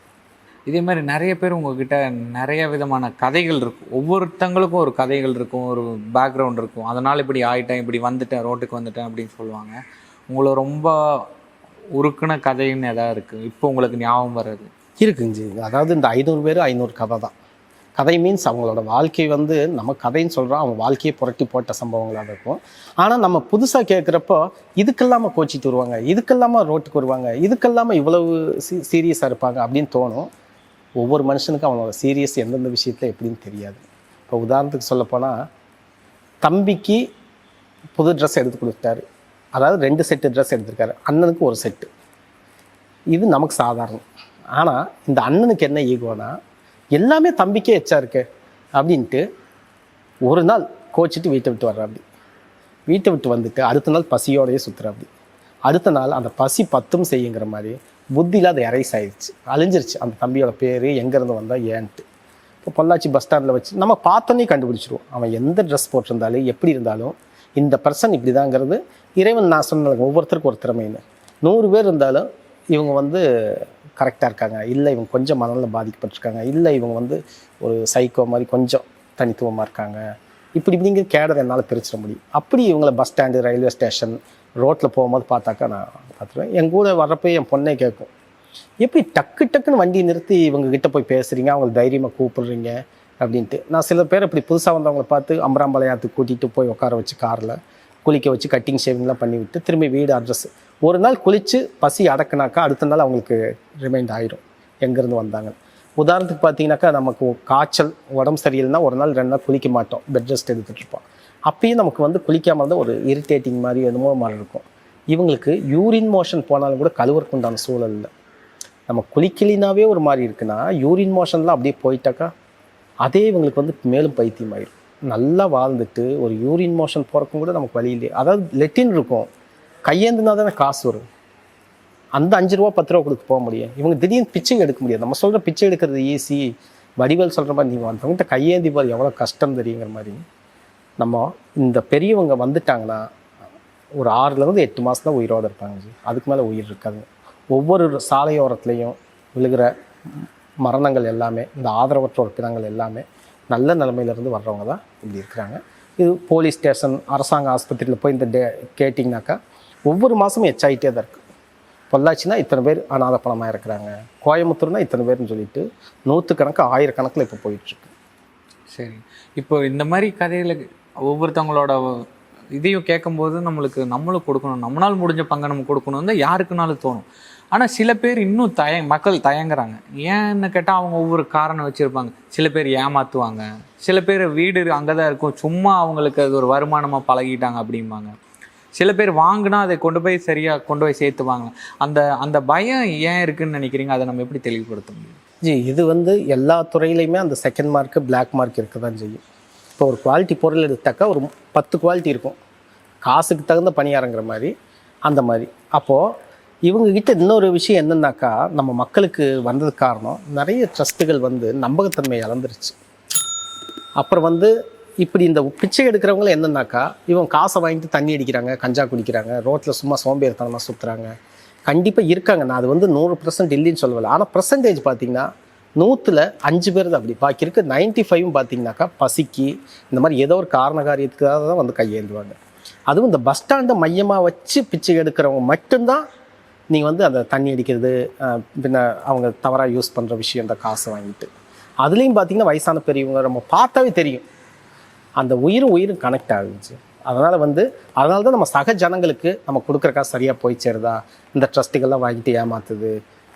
இதே மாதிரி நிறைய பேர் உங்ககிட்ட நிறைய விதமான கதைகள் இருக்கும். ஒவ்வொருத்தங்களுக்கும் ஒரு கதைகள் இருக்கும், ஒரு பேக்ரவுண்ட் இருக்கும். அதனால் இப்படி ஆகிட்டேன், இப்படி வந்துட்டேன், ரோட்டுக்கு வந்துட்டேன் அப்படின்னு சொல்லுவாங்க. உங்களை ரொம்ப உருக்குன கதைன்னு எதாவது இருக்குது இப்போ உங்களுக்கு ஞாபகம் வர்றது? இருக்குங்க. அதாவது இந்த 500 பேர் 500 கதை தான். கதை மீன்ஸ் அவங்களோட வாழ்க்கை வந்து நம்ம கதைன்னு சொல்கிறோம், அவங்க வாழ்க்கையை புரட்டி போட்ட சம்பவங்களாக இருக்கும். ஆனால் நம்ம புதுசாக கேட்குறப்போ இதுக்கெல்லாமல் கோச்சிட்டு வருவாங்க, இதுக்கெல்லாமல் ரோட்டுக்கு வருவாங்க, இதுக்கெல்லாமல் இவ்வளவு சீரியஸாக இருப்பாங்க அப்படின்னு தோணும். ஒவ்வொரு மனுஷனுக்கும் அவனோட சீரியஸ் எந்தெந்த விஷயத்தில் எப்படின்னு தெரியாது. இப்போ உதாரணத்துக்கு சொல்லப்போனால் தம்பிக்கு புது ட்ரெஸ் எடுத்து கொடுத்தாரு. அதாவது 2 செட்டு ட்ரெஸ் எடுத்திருக்காரு. அண்ணனுக்கு 1 செட்டு. இது நமக்கு சாதாரணம். ஆனால் இந்த அண்ணனுக்கு என்ன ஈகோனா எல்லாமே தம்பிக்கே எச்சா இருக்கு அப்படின்ட்டு ஒரு நாள் கோச்சிட்டு வீட்டை விட்டு வர்றாப்படி. வீட்டை விட்டு வந்துட்டு அடுத்த நாள் பசியோடையே சுற்றுறாப்படி. அடுத்த நாள் அந்த பசி பத்தும் செய்யுங்கிற மாதிரி புத்தியில் அது எரைஸ் ஆயிடுச்சு, அழிஞ்சிருச்சு. அந்த தம்பியோட பேர் எங்கேருந்து வந்தால் ஏன்ட்டு. இப்போ பொள்ளாச்சி பஸ் ஸ்டாண்டில் வச்சு நம்ம பார்த்தோன்னே கண்டுபிடிச்சிருவோம். அவன் எந்த ட்ரெஸ் போட்டிருந்தாலும் எப்படி இருந்தாலும் இந்த பர்சன் இப்படி தாங்கிறது இறைவன் நான் சொன்ன ஒவ்வொருத்தருக்கும் ஒரு திறமைன்னு. 100 பேர் இருந்தாலும் இவங்க வந்து கரெக்டாக இருக்காங்க, இல்லை இவங்க கொஞ்சம் மனநிலை பாதிக்கப்பட்டிருக்காங்க, இல்லை இவங்க வந்து ஒரு சைக்கோ மாதிரி கொஞ்சம் தனித்துவமாக இருக்காங்க, இப்படிங்கிற கேடரை என்னால் பிரிச்சிட முடியும். அப்படி இவங்கள பஸ் ஸ்டாண்டு, ரயில்வே ஸ்டேஷன், ரோட்டில் போகும்போது பார்த்தாக்கா நான் பார்த்துருவேன். என் கூட வர்றப்போ என் பொண்ணே கேட்கும், எப்படி டக்குன்னு வண்டி நிறுத்தி இவங்ககிட்ட போய் பேசுகிறீங்க, அவங்களை தைரியமாக கூப்பிடுறீங்க அப்படின்ட்டு. நான் சில பேர் இப்படி புதுசாக வந்தவங்களை பார்த்து அம்பராம்பாளையத்துக்கு கூட்டிகிட்டு போய் உட்கார வச்சு காரில் குளிக்க வச்சு கட்டிங் ஷேவிங்லாம் பண்ணி விட்டு திரும்பி வீடு அட்ரஸ் ஒரு நாள் குளித்து பசி அடக்குனாக்கா அடுத்த நாள் அவங்களுக்கு ரிமைண்ட் ஆயிரும் எங்கேருந்து வந்தாங்க. உதாரணத்துக்கு பார்த்தீங்கன்னாக்கா நமக்கு காய்ச்சல் உடம்பு சரியில்லைன்னா ஒரு நாள் 2 நாள் குளிக்க மாட்டோம், பெட் ரெஸ்ட் எடுத்துகிட்ருப்போம். அப்பயும் நமக்கு வந்து குளிக்காமல் இருந்தால் ஒரு இரிட்டேட்டிங் மாதிரி என்னமோ மாதிரி இருக்கும். இவங்களுக்கு யூரின் மோஷன் போனாலும் கூட கழுவுறக்கு உண்டான சூழல் இல்லை. நம்ம குளிக்கலினாவே ஒரு மாதிரி இருக்குன்னா யூரின் மோஷன்லாம் அப்படியே போயிட்டாக்கா அதே இவங்களுக்கு வந்து மேலும் பைத்தியம் ஆயிடும். நல்லா வாழ்ந்துட்டு ஒரு யூரின் மோஷன் போகிறக்கும் கூட நமக்கு வழி இல்லையே. அதாவது லெட்டின் இருக்கும், கையேந்துனா தானே காசு வரும். அந்த 5 ரூபா 10 ரூபா கொடுத்து போக முடியும். இவங்க திடீர்னு பிச்சை எடுக்க முடியாது. நம்ம சொல்கிற பிச்சை எடுக்கிறது ஈஸி, வடிவல் சொல்கிற மாதிரி நீ வந்தவங்ககிட்ட கையேந்தி பாரு எவ்வளோ கஷ்டம் தெரியுங்கிற மாதிரி. நம்ம இந்த பெரியவங்க வந்துட்டாங்கன்னா ஒரு 6லேருந்து 8 மாதம் தான் உயிரோடு இருப்பாங்க ஜி. அதுக்கு மேலே உயிர் இருக்காது. ஒவ்வொரு சாலையோரத்துலேயும் விழுகிற மரணங்கள் எல்லாமே, இந்த ஆதரவற்றோர் பிணங்கள் எல்லாமே நல்ல நிலைமையிலேருந்து வர்றவங்க தான் இப்படி இருக்கிறாங்க. இது போலீஸ் ஸ்டேஷன், அரசாங்க ஆஸ்பத்திரியில் போய் இந்த கேட்டிங்கனாக்கா ஒவ்வொரு மாதமும் எச்சாயிட்டே தான் இருக்குது. பொள்ளாச்சினா இத்தனை பேர் அனாதை பணமாக இருக்கிறாங்க, கோயம்புத்தூர்னா இத்தனை பேர்னு சொல்லிட்டு 100 கணக்கு 1000 கணக்கில் இப்போ போயிட்டுருக்கு. சரி, இப்போ இந்த மாதிரி கதையில் ஒவ்வொருத்தவங்களோட இதையும் கேட்கும்போது நம்மளும் கொடுக்கணும், நம்மளால் முடிஞ்ச பங்கை நம்ம கொடுக்கணும் தான் யாருக்குனாலும் தோணும். ஆனால் சில பேர் இன்னும் மக்கள் தயங்குறாங்க. ஏன்னு கேட்டால் அவங்க ஒவ்வொரு காரணம் வச்சுருப்பாங்க. சில பேர் ஏமாற்றுவாங்க, சில பேர் வீடு அங்கே தான் இருக்கும், சும்மா அவங்களுக்கு அது ஒரு வருமானமாக பழகிட்டாங்க அப்படிம்பாங்க. சில பேர் வாங்கினா அதை கொண்டு போய் சேர்த்துவாங்க. அந்த பயம் ஏன் இருக்குன்னு நினைக்கிறீங்க? அதை நம்ம எப்படி தெளிவுபடுத்த முடியும்? ஜி, இது வந்து எல்லா துறையிலையுமே அந்த செகண்ட் மார்க்கு, பிளாக் மார்க் இருக்க தான் செய்யும். இப்போ ஒரு குவாலிட்டி பொருள் எடுத்தாக்கா ஒரு 10 குவாலிட்டி இருக்கும், காசுக்கு தகுந்த பணியாரங்கிற மாதிரி அந்த மாதிரி. அப்போது இவங்ககிட்ட இன்னொரு விஷயம் என்னன்னாக்கா, நம்ம மக்களுக்கு வந்ததுக்கு காரணம் நிறைய ட்ரஸ்ட்டுகள் வந்து நம்பகத்தன்மை இழந்துருச்சு. அப்புறம் வந்து இப்படி இந்த பிச்சை எடுக்கிறவங்கள என்னன்னாக்கா, இவங்க காசை வாங்கிட்டு தண்ணி அடிக்கிறாங்க, கஞ்சா குடிக்கிறாங்க, ரோட்டில் சும்மா சோம்பேறித்தனமாக சுற்றுறாங்க. கண்டிப்பாக இருக்காங்க, நான் அது வந்து 100% இல்லைன்னு சொல்லவில்லை. ஆனால் பர்சன்டேஜ் பார்த்திங்கன்னா 100ல் 5 பேர் தான் அப்படி. பாக்கி இருக்க 95 பார்த்திங்கனாக்கா பசிக்கு இந்த மாதிரி ஏதோ ஒரு காரண காரியத்துக்காக தான் வந்து கையேந்துவாங்க. அதுவும் இந்த பஸ் ஸ்டாண்டை மையமாக வச்சு பிச்சை எடுக்கிறவங்க மட்டும்தான் நீங்கள் வந்து அந்த தண்ணி அடிக்கிறது பின்ன அவங்க தவறாக யூஸ் பண்ணுற விஷயம் இந்த காசை வாங்கிட்டு அதுலேயும் பார்த்தீங்கன்னா வயசான பெரியவங்க நம்ம பார்த்தாவே தெரியும் அந்த உயிரும் கனெக்ட் ஆகுச்சு. அதனால் அதனால தான் நம்ம சக ஜனங்களுக்கு நம்ம கொடுக்குற காசு சரியாக போய் சேருதா, இந்த ட்ரஸ்ட்டுகள்லாம் வாங்கிட்டு ஏமாத்துது,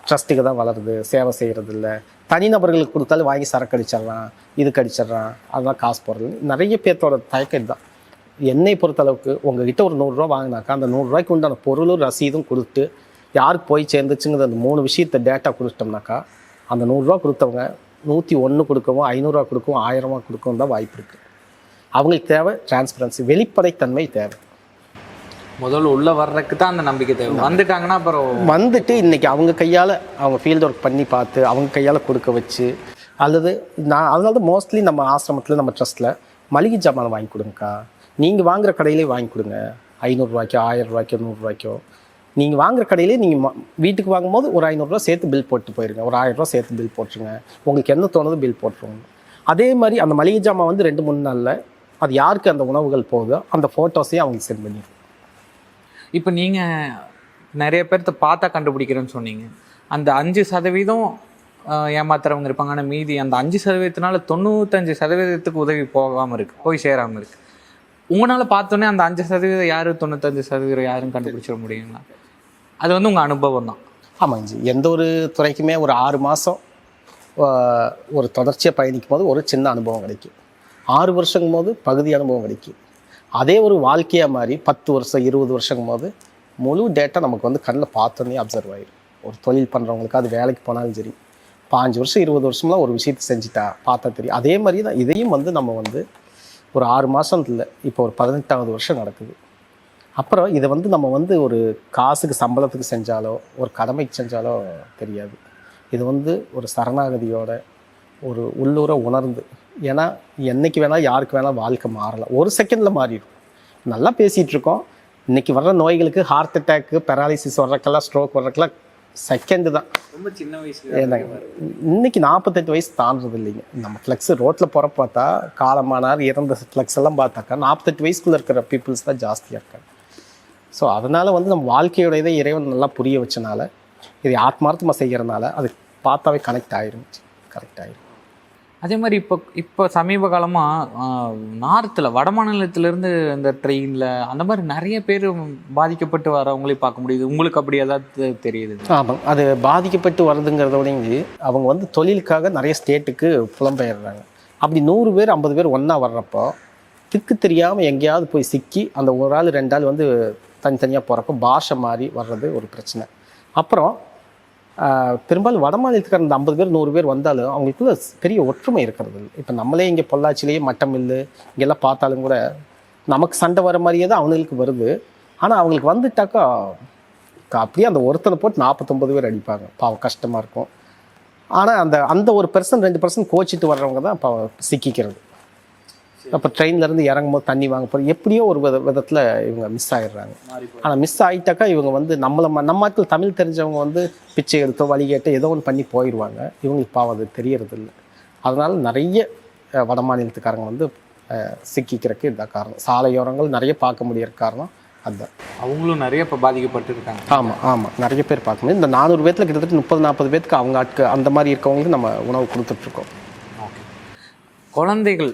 ட்ரஸ்ட்டுக்கு தான் வளருது, சேவை செய்கிறது இல்லை, தனிநபர்களுக்கு கொடுத்தாலும் வாங்கி சரக்கு அடிச்சிட்றான், இதுக்கு அடிச்சிட்றான், அதெல்லாம் காசு போடுறது நிறைய பேர்த்தோட தயக்கம் இதுதான். என்னை பொறுத்தளவுக்கு உங்ககிட்ட ஒரு 100 ரூபா வாங்கினாக்கா அந்த 100 ரூபாய்க்கு உண்டான பொருளும் ரசீதும் கொடுத்து யாருக்கு போய் சேர்ந்துச்சுங்கிற அந்த 3 விஷயத்தை டேட்டா கொடுத்துட்டோம்னாக்கா அந்த 100 ரூபா கொடுத்தவங்க 101 கொடுக்கவும் 500 ரூபா கொடுக்கவும் 1000 ரூபா கொடுக்கவும் தான் வாய்ப்பு இருக்குது. அவங்களுக்கு தேவை டிரான்ஸ்பரன்சி, வெளிப்படைத்தன்மை தேவை. முதல்ல உள்ளே வர்றதுக்கு தான் அந்த நம்பிக்கை தேவை. வந்துட்டாங்கன்னா அப்புறம் வந்துட்டு இன்றைக்கி அவங்க கையால் அவங்க ஃபீல்டு ஒர்க் பண்ணி பார்த்து அவங்க கையால் கொடுக்க வச்சு அல்லது அதனால தான் மோஸ்ட்லி நம்ம ஆசிரமத்தில் நம்ம ட்ரஸ்ட்டில் மளிகை ஜாமான் வாங்கி கொடுங்கக்கா, நீங்கள் வாங்குகிற கடையிலே வாங்கி கொடுங்க, 500 ரூபாய்க்கோ 1000 ரூபாய்க்கோ 100 ரூபாய்க்கோ நீங்கள் வாங்குகிற கடையிலே நீங்கள் வீட்டுக்கு வாங்கும்போது ஒரு 500 ரூபா சேர்த்து பில் போட்டு போயிருங்க, ஒரு 1000 ரூபா சேர்த்து பில் போட்டுருங்க, உங்களுக்கு என்ன தோணுதோ பில் போட்டுருங்க. அதே மாதிரி அந்த மளிகை ஜாமான் 2-3 நாளில் அது யாருக்கு அந்த உணவுகள் போகுதோ அந்த ஃபோட்டோஸையும் அவங்களுக்கு சென்ட் பண்ணிடுங்க. இப்போ நீங்கள் நிறைய பேர்த்த பார்த்தா கண்டுபிடிக்கிறேன்னு சொன்னீங்க. அந்த 5% ஏமாத்துறவங்க இருப்பாங்க, ஆனால் மீதி அந்த 5%னால 95% உதவி போகாமல் இருக்குது, போய் சேராமல் இருக்குது. உங்களால் பார்த்தோன்னே அந்த 5% யார் 95% யாருன்னு கண்டுபிடிச்சிட முடியுங்களா? அது உங்கள் அனுபவம் தான். ஆமாங்க. எந்த ஒரு துறைக்குமே ஒரு 6 மாதம் ஒரு தொடர்ச்சியாக பயணிக்கும் போது ஒரு சின்ன அனுபவம் கிடைக்கும். 6 வருஷங்கும் போது பகுதி அனுபவம் கிடைக்கும். அதே ஒரு வாழ்க்கையாக மாதிரி 10 வருஷம் 20 வருஷங்கும் போது முழு டேட்டா நமக்கு கண்ணில் பார்த்தோன்னே அப்சர்வ் ஆகிடும். ஒரு தொழில் பண்ணுறவங்களுக்கு அது வேலைக்கு போனாலும் சரி 5 வருஷம் 20 வருஷம்லாம் ஒரு விஷயத்தை செஞ்சுட்டா பார்த்தா தெரியும். அதே மாதிரி தான் இதையும் நம்ம ஒரு 6 மாதம் இல்லை, இப்போ ஒரு 18வது வருஷம் நடக்குது. அப்புறம் இதை நம்ம ஒரு காசுக்கு சம்பளத்துக்கு செஞ்சாலோ ஒரு கடமைக்கு செஞ்சாலோ தெரியாது. இது ஒரு சரணாகதியோட ஒரு உள்ளூரை உணர்ந்து, ஏன்னா என்றைக்கு வேணால் யாருக்கு வேணால் வாழ்க்கை மாறலாம், ஒரு செகண்டில் மாறிடும். நல்லா பேசிகிட்டு இருக்கோம், இன்றைக்கி வர்ற நோய்களுக்கு ஹார்ட் அட்டாக்கு பெராலிசிஸ் வர்றதுக்கெல்லாம் ஸ்ட்ரோக் வர்றதுக்கெல்லாம் செகண்டு தான். ரொம்ப சின்ன வயசு. இன்னைக்கு 48 வயசு தாண்டது இல்லைங்க. நம்ம ஃப்ளெக்ஸ் ரோட்டில் போகிற பார்த்தா காலமானார் இறந்த ஃப்ளெக்ஸ் எல்லாம் பார்த்தாக்கா 48 வயசுக்குள்ளே இருக்கிற பீப்புள்ஸ் தான் ஜாஸ்தியாக இருக்காங்க. ஸோ அதனால் நம்ம வாழ்க்கையோட இதை இறைவன் நல்லா புரிய வச்சனால இதை ஆத்மார்த்தமாக செய்கிறனால அது பார்த்தாவே கனெக்ட் ஆயிருந்துச்சு, கரெக்ட் ஆயிரும். அதே மாதிரி இப்போ சமீப காலமாக நார்த்தில் வட மாநிலத்திலேருந்து இந்த ட்ரெயினில் அந்த மாதிரி நிறைய பேர் பாதிக்கப்பட்டு வரவங்களையும் பார்க்க முடியுது. உங்களுக்கு அப்படி ஏதாவது தெரியுது? ஆமாம், அது பாதிக்கப்பட்டு வர்றதுங்கிறதோடையும் அவங்க தொழிலுக்காக நிறைய ஸ்டேட்டுக்கு புலம்பெயர்றாங்க. அப்படி 100 பேர் 50 பேர் ஒன்றா வர்றப்போ திக்கு தெரியாமல் எங்கேயாவது போய் சிக்கி அந்த ஒரு ஆள் 2 ஆள் தனித்தனியாக போகிறப்போ பாஷை மாறி வர்றது ஒரு பிரச்சனை. அப்புறம் பெரும்பாலும் வட மாநிலத்துக்கார இந்த 50 பேர் 100 பேர் வந்தாலும் அவங்களுக்குள்ள பெரிய ஒற்றுமை இருக்கிறது இல்லை. இப்போ நம்மளே இங்கே பொள்ளாச்சிலேயே மட்டமில்லு இங்கெல்லாம் பார்த்தாலும் கூட நமக்கு சண்டை வர மாதிரியே தான் அவங்களுக்கு வருது. ஆனால் அவங்களுக்கு வந்துட்டாக்கா அப்படியே அந்த ஒருத்தனை போட்டு 49 பேர் அடிப்பாங்க. பாவம் கஷ்டமாக இருக்கும். ஆனால் அந்த ஒரு பர்சன் 2% கோச்சிட்டு வர்றவங்க தான் இப்போ சிக்கிக்கிறது. அப்போ ட்ரெயின்லேருந்து இறங்கும் போது தண்ணி வாங்க போகிற எப்படியோ ஒரு விதத்தில் இவங்க மிஸ் ஆகிடுறாங்க. ஆனால் மிஸ் ஆகிட்டாக்கா இவங்க நம்ம ஆட்கள் தமிழ் தெரிஞ்சவங்க பிச்சை எடுத்தோ வழி கேட்டோ ஏதோ ஒன்று பண்ணி போயிடுவாங்க. இவங்களுக்கு பாவம் அது தெரியறது இல்லை. அதனால் நிறைய வட மாநிலத்துக்காரங்க சிக்கிக்கிறதுக்கு இதுதான் காரணம். சாலையோரங்கள் நிறைய பார்க்க முடியற காரணம் அதுதான். அவங்களும் நிறைய இப்போ பாதிக்கப்பட்டிருக்காங்க. ஆமாம் நிறைய பேர் பார்க்க முடியும். இந்த 400 பேர்த்தில் கிட்டத்தட்ட 30-40 பேருக்கு அவங்க ஆட்கள் அந்த மாதிரி இருக்கவங்களுக்கு நம்ம உணவு கொடுத்துட்ருக்கோம். ஓகே. குழந்தைகள்,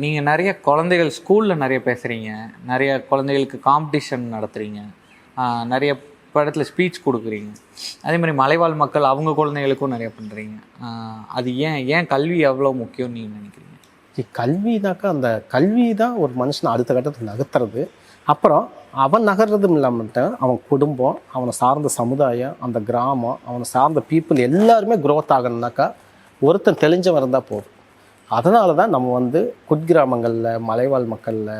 நீங்கள் நிறைய குழந்தைகள் ஸ்கூலில் நிறைய பேசுகிறீங்க, நிறைய குழந்தைகளுக்கு காம்படிஷன் நடத்துகிறீங்க, நிறைய இடத்துல ஸ்பீச் கொடுக்குறீங்க. அதே மாதிரி மலைவாழ் மக்கள் அவங்க குழந்தைகளுக்கும் நிறைய பண்ணுறீங்க. அது ஏன் கல்வி எவ்வளோ முக்கியம்னு நீங்கள் நினைக்கிறீங்க? கல்வினாக்கா அந்த கல்வி தான் ஒரு மனுஷனை அடுத்த கட்டத்துக்கு நகர்த்துறது. அப்புறம் அவன் நகர்றதும் இல்லாமல் அவன் குடும்பம், அவனை சார்ந்த சமுதாயம், அந்த கிராமம், அவனை சார்ந்த பீப்புள் எல்லாருமே க்ரோத் ஆகணுன்னாக்கா ஒருத்தன் தெளிஞ்சவன் இருந்தால் போதும். அதனால தான் நம்ம குட்கிராமங்களில் மலைவாழ் மக்களில்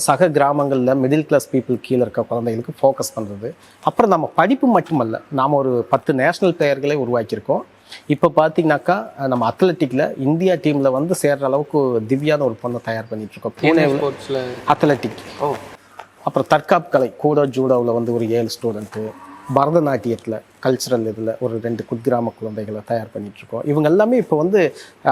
சக கிராமங்களில் மிடில் கிளாஸ் பீப்புள் கீழே இருக்க குழந்தைகளுக்கு ஃபோக்கஸ் பண்ணுறது. அப்புறம் நம்ம படிப்பு மட்டுமல்ல, நாம் ஒரு 10 நேஷ்னல் பிளேயர்களே உருவாக்கியிருக்கோம். இப்போ பார்த்தீங்கன்னாக்கா நம்ம அத்லெட்டிக்கில் இந்தியா டீமில் சேர்ற அளவுக்கு திவ்யான்னு ஒரு பொண்ணை தயார் பண்ணிகிட்ருக்கோம். புனேவில் அத்லெட்டிக். அப்புறம் தற்காப்பு கலை கூடோ ஜூடோவில் ஒரு 7 ஸ்டூடெண்ட்டு, பரதநாட்டியத்தில் கல்ச்சுரல் இதில் ஒரு 2 குட்கிராம குழந்தைகளை தயார் பண்ணிகிட்ருக்கோம். இவங்க எல்லாமே இப்போ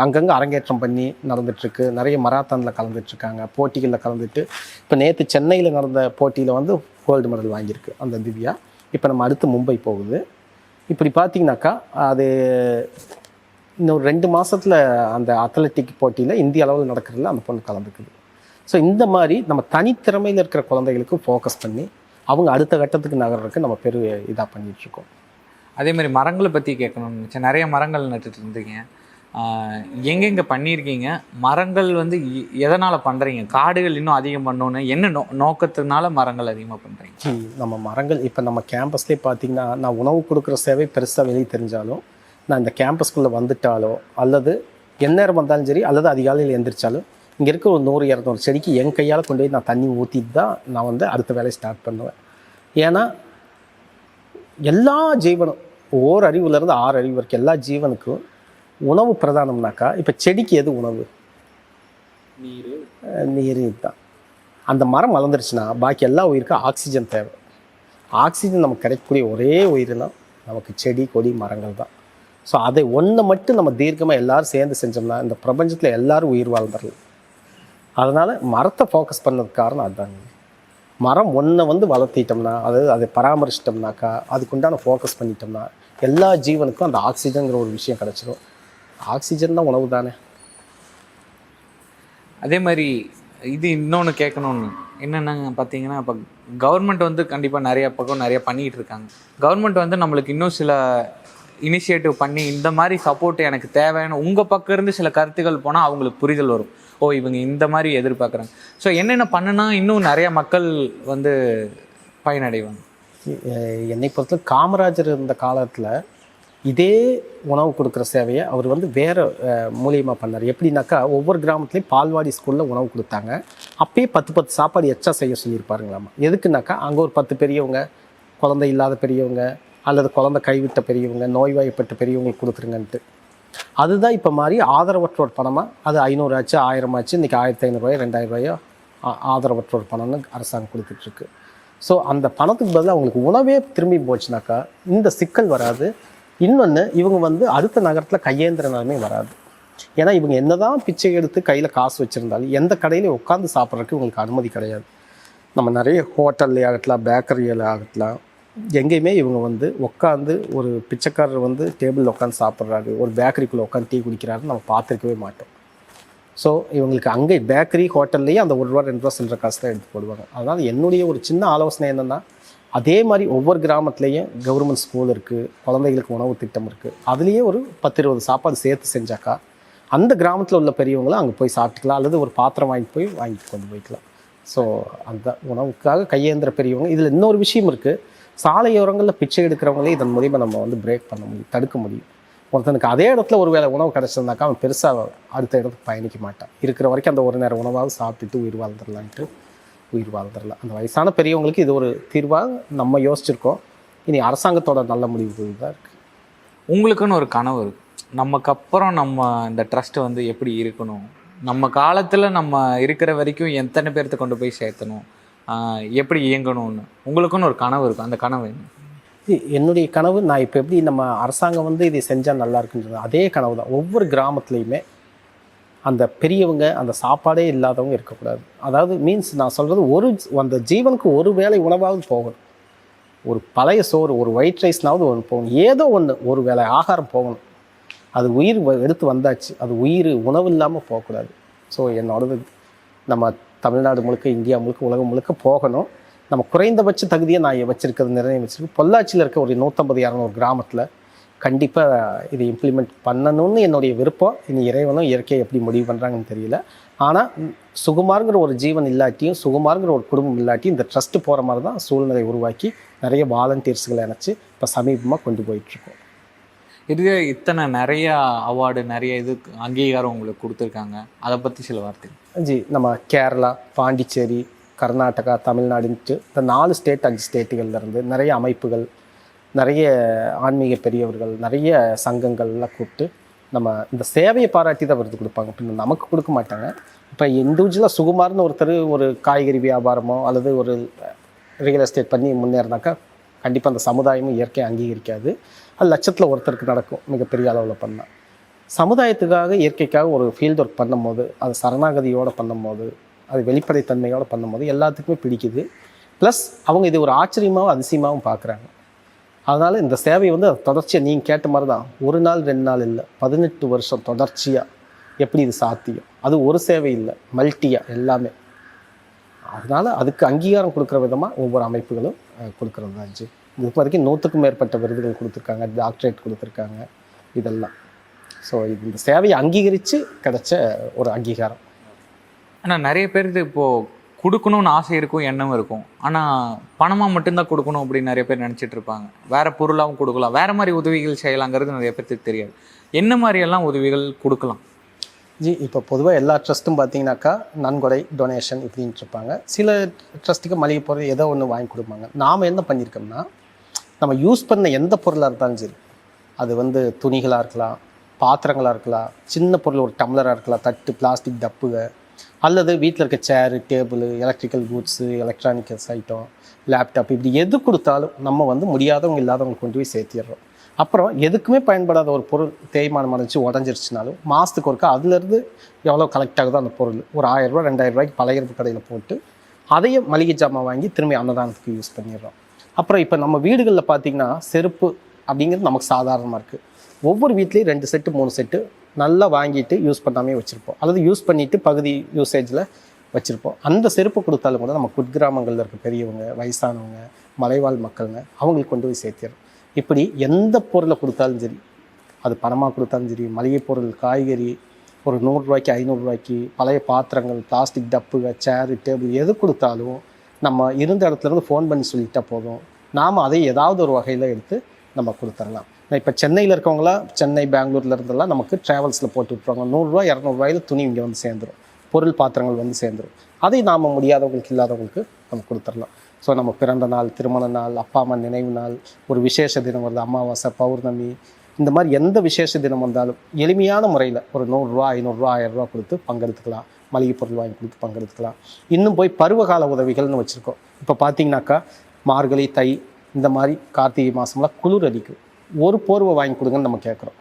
அங்கங்கே அரங்கேற்றம் பண்ணி நடந்துகிட்ருக்கு. நிறைய மராத்தானில் கலந்துட்டுருக்காங்க, போட்டிகளில் கலந்துட்டு இப்போ நேற்று சென்னையில் நடந்த போட்டியில் கோல்டு மெடல் வாங்கியிருக்கு அந்த திவ்யா. இப்போ நம்ம அடுத்து மும்பை போகுது. இப்படி பார்த்தீங்கன்னாக்கா அது இன்னும் 2 மாதத்தில் அந்த அத்லெட்டிக் போட்டியில் இந்திய அளவில் நடக்கிறதுல அந்த பொண்ணு கலந்துக்குது. ஸோ இந்த மாதிரி நம்ம தனித்திறமையில் இருக்கிற குழந்தைகளுக்கு ஃபோக்கஸ் பண்ணி அவங்க அடுத்த கட்டத்துக்கு நகர்றதுக்கு நம்ம இதாக பண்ணிகிட்ருக்கோம். அதே மாதிரி மரங்களை பற்றி கேட்கணும்னு நினச்சேன். நிறைய மரங்கள் நட்டுட்டு இருந்தீங்க, எங்கெங்கே பண்ணியிருக்கீங்க? மரங்கள் வந்து எதனால் பண்ணுறீங்க? காடுகள் இன்னும் அதிகம் பண்ணணுன்னு என்ன நோக்கத்தினால மரங்கள் அதிகமாக பண்ணுறீங்க? நம்ம மரங்கள் இப்போ நம்ம கேம்பஸ்லேயே பார்த்தீங்கன்னா, நான் உணவு கொடுக்குற சேவை பெருசாக வெளியே தெரிஞ்சாலும், நான் இந்த கேம்பஸ்குள்ளே வந்துட்டாலோ அல்லது எந்நேரம் வந்தாலும் சரி அல்லது அதிகாலையில் எந்திரிச்சாலும் இங்கே இருக்கிற ஒரு 100-200 செடிக்கு என் கையால் கொண்டு போய் நான் தண்ணி ஊற்றிட்டு தான் நான் வந்து அடுத்த வேலையை ஸ்டார்ட் பண்ணுவேன். ஏன்னா எல்லா ஜீவனும் ஓர் அறிவுலேருந்து 6 அறிவு வரைக்கும் எல்லா ஜீவனுக்கும் உணவு பிரதானம்னாக்கா, இப்போ செடிக்கு எது உணவு? நீர் தான். அந்த மரம் வளர்ந்துருச்சுன்னா பாக்கி எல்லா உயிருக்கும் ஆக்சிஜன் தேவை. ஆக்சிஜன் நமக்கு கிடைக்கக்கூடிய ஒரே உயிரினா நமக்கு செடி கொடி மரங்கள் தான். ஸோ அதை ஒன்றை மட்டும் நம்ம தீர்க்கமாக எல்லோரும் சேர்ந்து செஞ்சோம்னா இந்த பிரபஞ்சத்தில் எல்லோரும் உயிர் வாழ்ந்துடலாம். அதனால் மரத்தை ஃபோக்கஸ் பண்ணதுக்கு காரணம் அதுதாங்க. மரம் ஒன்றை வந்து வளர்த்திட்டோம்னா, அதாவது அதை பராமரிச்சிட்டோம்னாக்கா, அதுக்குண்டான ஃபோக்கஸ் பண்ணிட்டோம்னா எல்லா ஜீவனுக்கும் அந்த ஆக்சிஜனுங்கிற ஒரு விஷயம் கிடச்சிடும். ஆக்சிஜன் தான் உணவு தானே. அதே மாதிரி இது இன்னொன்று கேட்கணுன்னு என்னென்னு பார்த்தீங்கன்னா, இப்போ கவர்மெண்ட் வந்து கண்டிப்பாக நிறைய பக்கம் நிறைய பண்ணிகிட்டு இருக்காங்க. கவர்மெண்ட் வந்து நம்மளுக்கு இன்னும் சில இனிஷியேட்டிவ் பண்ணி இந்த மாதிரி சப்போர்ட் எனக்கு தேவைன்னு உங்கள் பக்கம் இருந்து சில கருத்துக்கள் போனால் அவங்களுக்கு புரிதல் வரும். ஓ, இவங்க இந்த மாதிரி எதிர்பார்க்குறாங்க. ஸோ என்னென்ன பண்ணுனா இன்னும் நிறைய மக்கள் வந்து பயனடைவாங்க? என்னை பொறுத்த காமராஜர் இருந்த காலத்தில் இதே உணவு கொடுக்குற சேவையை அவர் வந்து வேறு மூலியமாக பண்ணார். எப்படின்னாக்கா, ஒவ்வொரு கிராமத்துலேயும் பால்வாடி ஸ்கூலில் உணவு கொடுத்தாங்க. அப்பயே 10 சாப்பாடு எச்சா செய்ய சொல்லியிருப்பாருங்களாமா. எதுக்குன்னாக்கா, அங்கே ஒரு 10 பெரியவங்க, குழந்தை இல்லாத பெரியவங்க அல்லது குழந்தை கைவிட்ட பெரியவங்க, நோய்வாய்ப்பட்ட பெரியவங்களுக்கு கொடுத்துருங்கன்ட்டு. அதுதான் இப்போ மாதிரி ஆதரவற்றோர் பணமாக அது 500 ஆச்சு, 1000 ஆச்சு, இன்றைக்கி 1500 2000 ஆதரவற்றோர் பணம்னு அரசாங்கம் கொடுத்துட்ருக்கு. ஸோ அந்த பணத்துக்கு பதிலாக அவங்களுக்கு உணவே திரும்பி போச்சுனாக்கா இந்த சிக்கல் வராது. இன்னொன்று, இவங்க வந்து அடுத்த நகரத்தில் கையேந்திர நிலைமை வராது. ஏன்னா இவங்க என்ன தான் பிச்சை எடுத்து கையில் காசு வச்சுருந்தாலும் எந்த கடையிலையும் உட்காந்து சாப்பிட்றதுக்கு இவங்களுக்கு அனுமதி கிடையாது. நம்ம நிறைய ஹோட்டல்லே ஆகட்டலாம், பேக்கரியில் ஆகட்டலாம், எங்கேயுமே இவங்க வந்து உட்காந்து ஒரு பிச்சைக்காரர் வந்து டேபிளில் உட்காந்து சாப்பிட்றாரு, ஒரு பேக்கரிக்குள்ளே உட்காந்து டீ குடிக்கிறாருன்னு நம்ம பார்த்துருக்கவே மாட்டோம். ஸோ இவங்களுக்கு அங்கே பேக்கரி ஹோட்டல்லையே அந்த ₹1 ₹2 சில்லற காசு தான் எடுத்து போடுவாங்க. அதனால் என்னுடைய ஒரு சின்ன ஆலோசனை என்னென்னா, அதே மாதிரி ஒவ்வொரு கிராமத்துலேயும் கவர்மெண்ட் ஸ்கூல் இருக்குது, குழந்தைகளுக்கு உணவு திட்டம் இருக்குது. அதுலேயே ஒரு 10-20 சாப்பாடு சேர்த்து செஞ்சாக்கா அந்த கிராமத்தில் உள்ள பெரியவங்களும் அங்கே போய் சாப்பிட்டுக்கலாம், அல்லது ஒரு பாத்திரம் வாங்கிட்டு கொண்டு போய்க்கலாம். ஸோ அந்த உணவுக்காக கையேந்திர பெரியவங்க. இதில் இன்னொரு விஷயம் இருக்குது, சாலையோரங்களில் பிச்சை எடுக்கிறவங்களே இதன் மூலிமா நம்ம வந்து பிரேக் பண்ண முடியும், தடுக்க முடியும். ஒருத்தனுக்கு அதே இடத்துல ஒரு வேளை உணவு கிடச்சிருந்தாக்கா அவன் பெருசாக அடுத்த இடத்துக்கு பயணிக்க மாட்டான். இருக்கிற வரைக்கும் அந்த ஒரு நேரம் உணவாவது சாப்பிட்டுட்டு உயிர் வாழ்ந்துடலாம். அந்த வயசான பெரியவங்களுக்கு இது ஒரு தீர்வாக நம்ம யோசிச்சிருக்கோம். இனி அரசாங்கத்தோட நல்ல முடிவு தான் இருக்குது. உங்களுக்குன்னு ஒரு கனவு இருக்குது, நமக்கப்புறம் நம்ம இந்த ட்ரஸ்ட்டு வந்து எப்படி இருக்கணும், நம்ம காலத்தில் நம்ம இருக்கிற வரைக்கும் எத்தனை பேர்த்த கொண்டு போய் சேர்த்தணும், எப்படி இயங்கணும்னு உங்களுக்குன்னு ஒரு கனவு இருக்கும். அந்த கனவு என்ன? என்னுடைய கனவு, நான் இப்போ எப்படி நம்ம அரசாங்கம் வந்து இதை செஞ்சால் நல்லா இருக்குன்றது அதே கனவு தான். ஒவ்வொரு கிராமத்துலேயுமே அந்த பெரியவங்க, அந்த சாப்பாடே இல்லாதவங்க இருக்கக்கூடாது. அதாவது மீன்ஸ் நான் சொல்கிறது, அந்த ஜீவனுக்கு ஒரு வேளை உணவாவது போகணும். ஒரு பழைய சோறு, ஒரு ஒயிட் ரைஸ்னாவது ஒன்று போகணும். ஏதோ ஒன்று, ஒரு வேளை ஆகாரம் போகணும். அது உயிர் எடுத்து வந்தாச்சு, அது உயிர் உணவு இல்லாமல் போகக்கூடாது. ஸோ என்னோடது நம்ம தமிழ்நாடு முழுக்க, இந்தியா முழுக்க, உலகம் முழுக்க போகணும். நம்ம குறைந்தபட்ச தகுதியை நான் வச்சுருக்கிறது நிர்ணயம் வச்சுருக்கேன். பொள்ளாச்சியில் இருக்க ஒரு 150-200 கிராமத்தில் கண்டிப்பாக இதை இம்ப்ளிமெண்ட் பண்ணணும்னு என்னுடைய விருப்பம். இனி இறைவனும் இயற்கையை எப்படி முடிவு பண்ணுறாங்கன்னு தெரியல. ஆனால் சுகுமாருங்கிற ஒரு ஜீவன் இல்லாட்டியும், சுகுமாருங்கிற ஒரு குடும்பம் இல்லாட்டியும் இந்த ட்ரஸ்ட்டு போகிற மாதிரி தான் சூழ்நிலை உருவாக்கி நிறைய வாலண்டியர்ஸ்களை இணைச்சி இப்போ சமீபமாக கொண்டு போயிட்டுருக்கோம். இது இத்தனை நிறைய அவார்டு, நிறைய இது அங்கீகாரம் உங்களுக்கு கொடுத்துருக்காங்க, அதை பற்றி சில வார்த்தை. நம்ம கேரளா, பாண்டிச்சேரி, கர்நாடகா, தமிழ்நாடுன்ட்டு இந்த 4 ஸ்டேட் 5 ஸ்டேட்டுகள்லேருந்து நிறைய அமைப்புகள், நிறைய ஆன்மீக பெரியவர்கள், நிறைய சங்கங்கள்லாம் கூப்பிட்டு நம்ம இந்த சேவையை பாராட்டி தான் விருது கொடுப்பாங்க. இப்போ நமக்கு கொடுக்க மாட்டாங்க. இப்போ இண்டிவிஜுவலாக சுகுமார்னு ஒருத்தர் ஒரு காய்கறி வியாபாரமோ அல்லது ஒரு ரியல் எஸ்டேட் பண்ணி முன்னேறினாக்கா கண்டிப்பாக அந்த சமுதாயமும் இயற்கையை அங்கீகரிக்காது. அது லட்சத்தில் ஒருத்தருக்கு நடக்கும், மிகப்பெரிய அளவில் பண்ணால். சமுதாயத்துக்காக, இயற்கைக்காக ஒரு ஃபீல்டு ஒர்க் பண்ணும்போது, அது சரணாகதியோடு பண்ணும்போது, அது வெளிப்படைத்தன்மையோடு பண்ணும்போது எல்லாத்துக்குமே பிடிக்குது. ப்ளஸ் அவங்க இது ஒரு ஆச்சரியமாகவும் அதிசயமாகவும் பார்க்குறாங்க. அதனால் இந்த சேவை வந்து தொடர்ச்சியாக நீங்கள் கேட்ட மாதிரி தான், ஒரு நாள் 2 நாள் இல்லை, 18 வருஷம் தொடர்ச்சியாக எப்படி இது சாத்தியம்? அது ஒரு சேவை இல்லை, மல்டியாக எல்லாமே. அதனால் அதுக்கு அங்கீகாரம் கொடுக்குற விதமாக ஒவ்வொரு அமைப்புகளும் கொடுக்குறது தான் ஜி. இது வரைக்கும் 100க்கும் மேற்பட்ட விருதுகள் கொடுத்துருக்காங்க, டாக்டரேட் கொடுத்துருக்காங்க, இதெல்லாம். ஸோ இந்த சேவையை அங்கீகரித்து கிடைச்ச ஒரு அங்கீகாரம். ஆனால் நிறைய பேருக்கு இப்போது கொடுக்கணும்னு ஆசை இருக்கும், எண்ணம் இருக்கும். ஆனால் பணமாக மட்டும்தான் கொடுக்கணும் அப்படின்னு நிறைய பேர் நினச்சிட்டு இருப்பாங்க. வேறு பொருளாகவும் கொடுக்கலாம், வேறு மாதிரி உதவிகள் செய்யலாங்கிறது நிறைய பேருக்கு தெரியாது. என்ன மாதிரியெல்லாம் உதவிகள் கொடுக்கலாம் ஜி? இப்போ பொதுவாக எல்லா ட்ரஸ்ட்டும் பார்த்தீங்கன்னாக்கா நன்கொடை, டொனேஷன் இப்படின்ட்டு இருப்பாங்க. சில ட்ரஸ்ட்டுக்கு மளிகை பொருள் ஏதோ ஒன்று வாங்கி கொடுப்பாங்க. நாம் என்ன பண்ணியிருக்கோம்னா, நம்ம யூஸ் பண்ண எந்த பொருளாக இருந்தாலும் சரி, அது வந்து துணிகளாக இருக்கலாம், பாத்திரங்களாக இருக்கலாம், சின்ன பொருள் ஒரு டம்ளராக இருக்கலாம், தட்டு, பிளாஸ்டிக் டப்புக, அல்லது வீட்டில் இருக்க chair, table, electrical goods, electronics item, laptop, இப்படி எது கொடுத்தாலும் நம்ம வந்து முடியாதவங்க இல்லாதவங்களுக்கு கொண்டு போய் சேர்த்திடுறோம். அப்புறம் எதுக்குமே பயன்படாத ஒரு பொருள் தேய்மானம் அடைஞ்சு உடஞ்சிருச்சுனாலும் மாதத்துக்கு ஒருக்கா அதுலேருந்து எவ்வளோ கலெக்ட் ஆகுதோ அந்த பொருள் ஒரு 1000 ரூபா 2000 ரூபாய்க்கு பழைய கடையில் போட்டு அதையும் மளிகை ஜாமான் வாங்கி திரும்பி அன்னதானத்துக்கு யூஸ் பண்ணிடுறோம். அப்புறம் இப்போ நம்ம வீடுகளில் பார்த்திங்கன்னா செருப்பு அப்படிங்கிறது நமக்கு சாதாரணமாக இருக்குது. ஒவ்வொரு வீட்லேயும் 2 செட்டு 3 செட்டு நல்லா வாங்கிட்டு யூஸ் பண்ணாமே வச்சுருப்போம், அல்லது யூஸ் பண்ணிவிட்டு பகுதி யூசேஜில் வச்சுருப்போம். அந்த செருப்பு கொடுத்தாலும் கூட நம்ம குக்கிராமங்களில் இருக்க பெரியவங்க, வயசானவங்க, மலைவாழ் மக்களுங்க அவங்களுக்கு கொண்டு போய் சேர்த்திடுறோம். இப்படி எந்த பொருளை கொடுத்தாலும் சரி, அது பணமாக கொடுத்தாலும் சரி, மளிகை பொருள், காய்கறி, ஒரு 100 ரூபாய்க்கு 500 ரூபாய்க்கு பழைய பாத்திரங்கள், பிளாஸ்டிக் டப்புக, சேரு, டேபிள் எது கொடுத்தாலும் நம்ம இருந்த இடத்துலேருந்து ஃபோன் பண்ணி சொல்லிட்டா போதும், நாம் அதை ஏதாவது ஒரு வகையில் எடுத்து நம்ம கொடுத்துடலாம். இப்போ சென்னையில் இருக்கவங்களாம், சென்னை பெங்களூரில் இருந்தெல்லாம் நமக்கு ட்ராவல்ஸில் போட்டு விட்ருவாங்க. 100 ரூபா 200 ரூபாயில் துணி இங்கே வந்து சேர்ந்துடும், பொருள் பாத்திரங்கள் வந்து சேர்ந்துடும். அதை நாம் முடியாதவங்களுக்கு இல்லாதவங்களுக்கு நம்ம கொடுத்துடலாம். ஸோ நம்ம பிறந்த நாள், திருமண நாள், அப்பா அம்மா நினைவு நாள், ஒரு விசேஷ தினம் வருது, அமாவாசை, பௌர்ணமி, இந்த மாதிரி எந்த விசேஷ தினம் வந்தாலும் எளிமையான முறையில் ஒரு 100 ரூபா 500 ரூபா 1000 ரூபா கொடுத்து பங்கெடுத்துக்கலாம், மளிகை பொருள் வாங்கி கொடுத்து பங்கெடுத்துக்கலாம். இன்னும் போய் பருவகால உதவிகள்னு வச்சுருக்கோம். இப்போ பார்த்தீங்கன்னாக்கா மார்கழி, தை, இந்த மாதிரி கார்த்திகை மாதம்லாம் குளிர் அடிக்கும், ஒரு போர்வை வாங்கி கொடுங்கன்னு நம்ம கேட்குறோம்.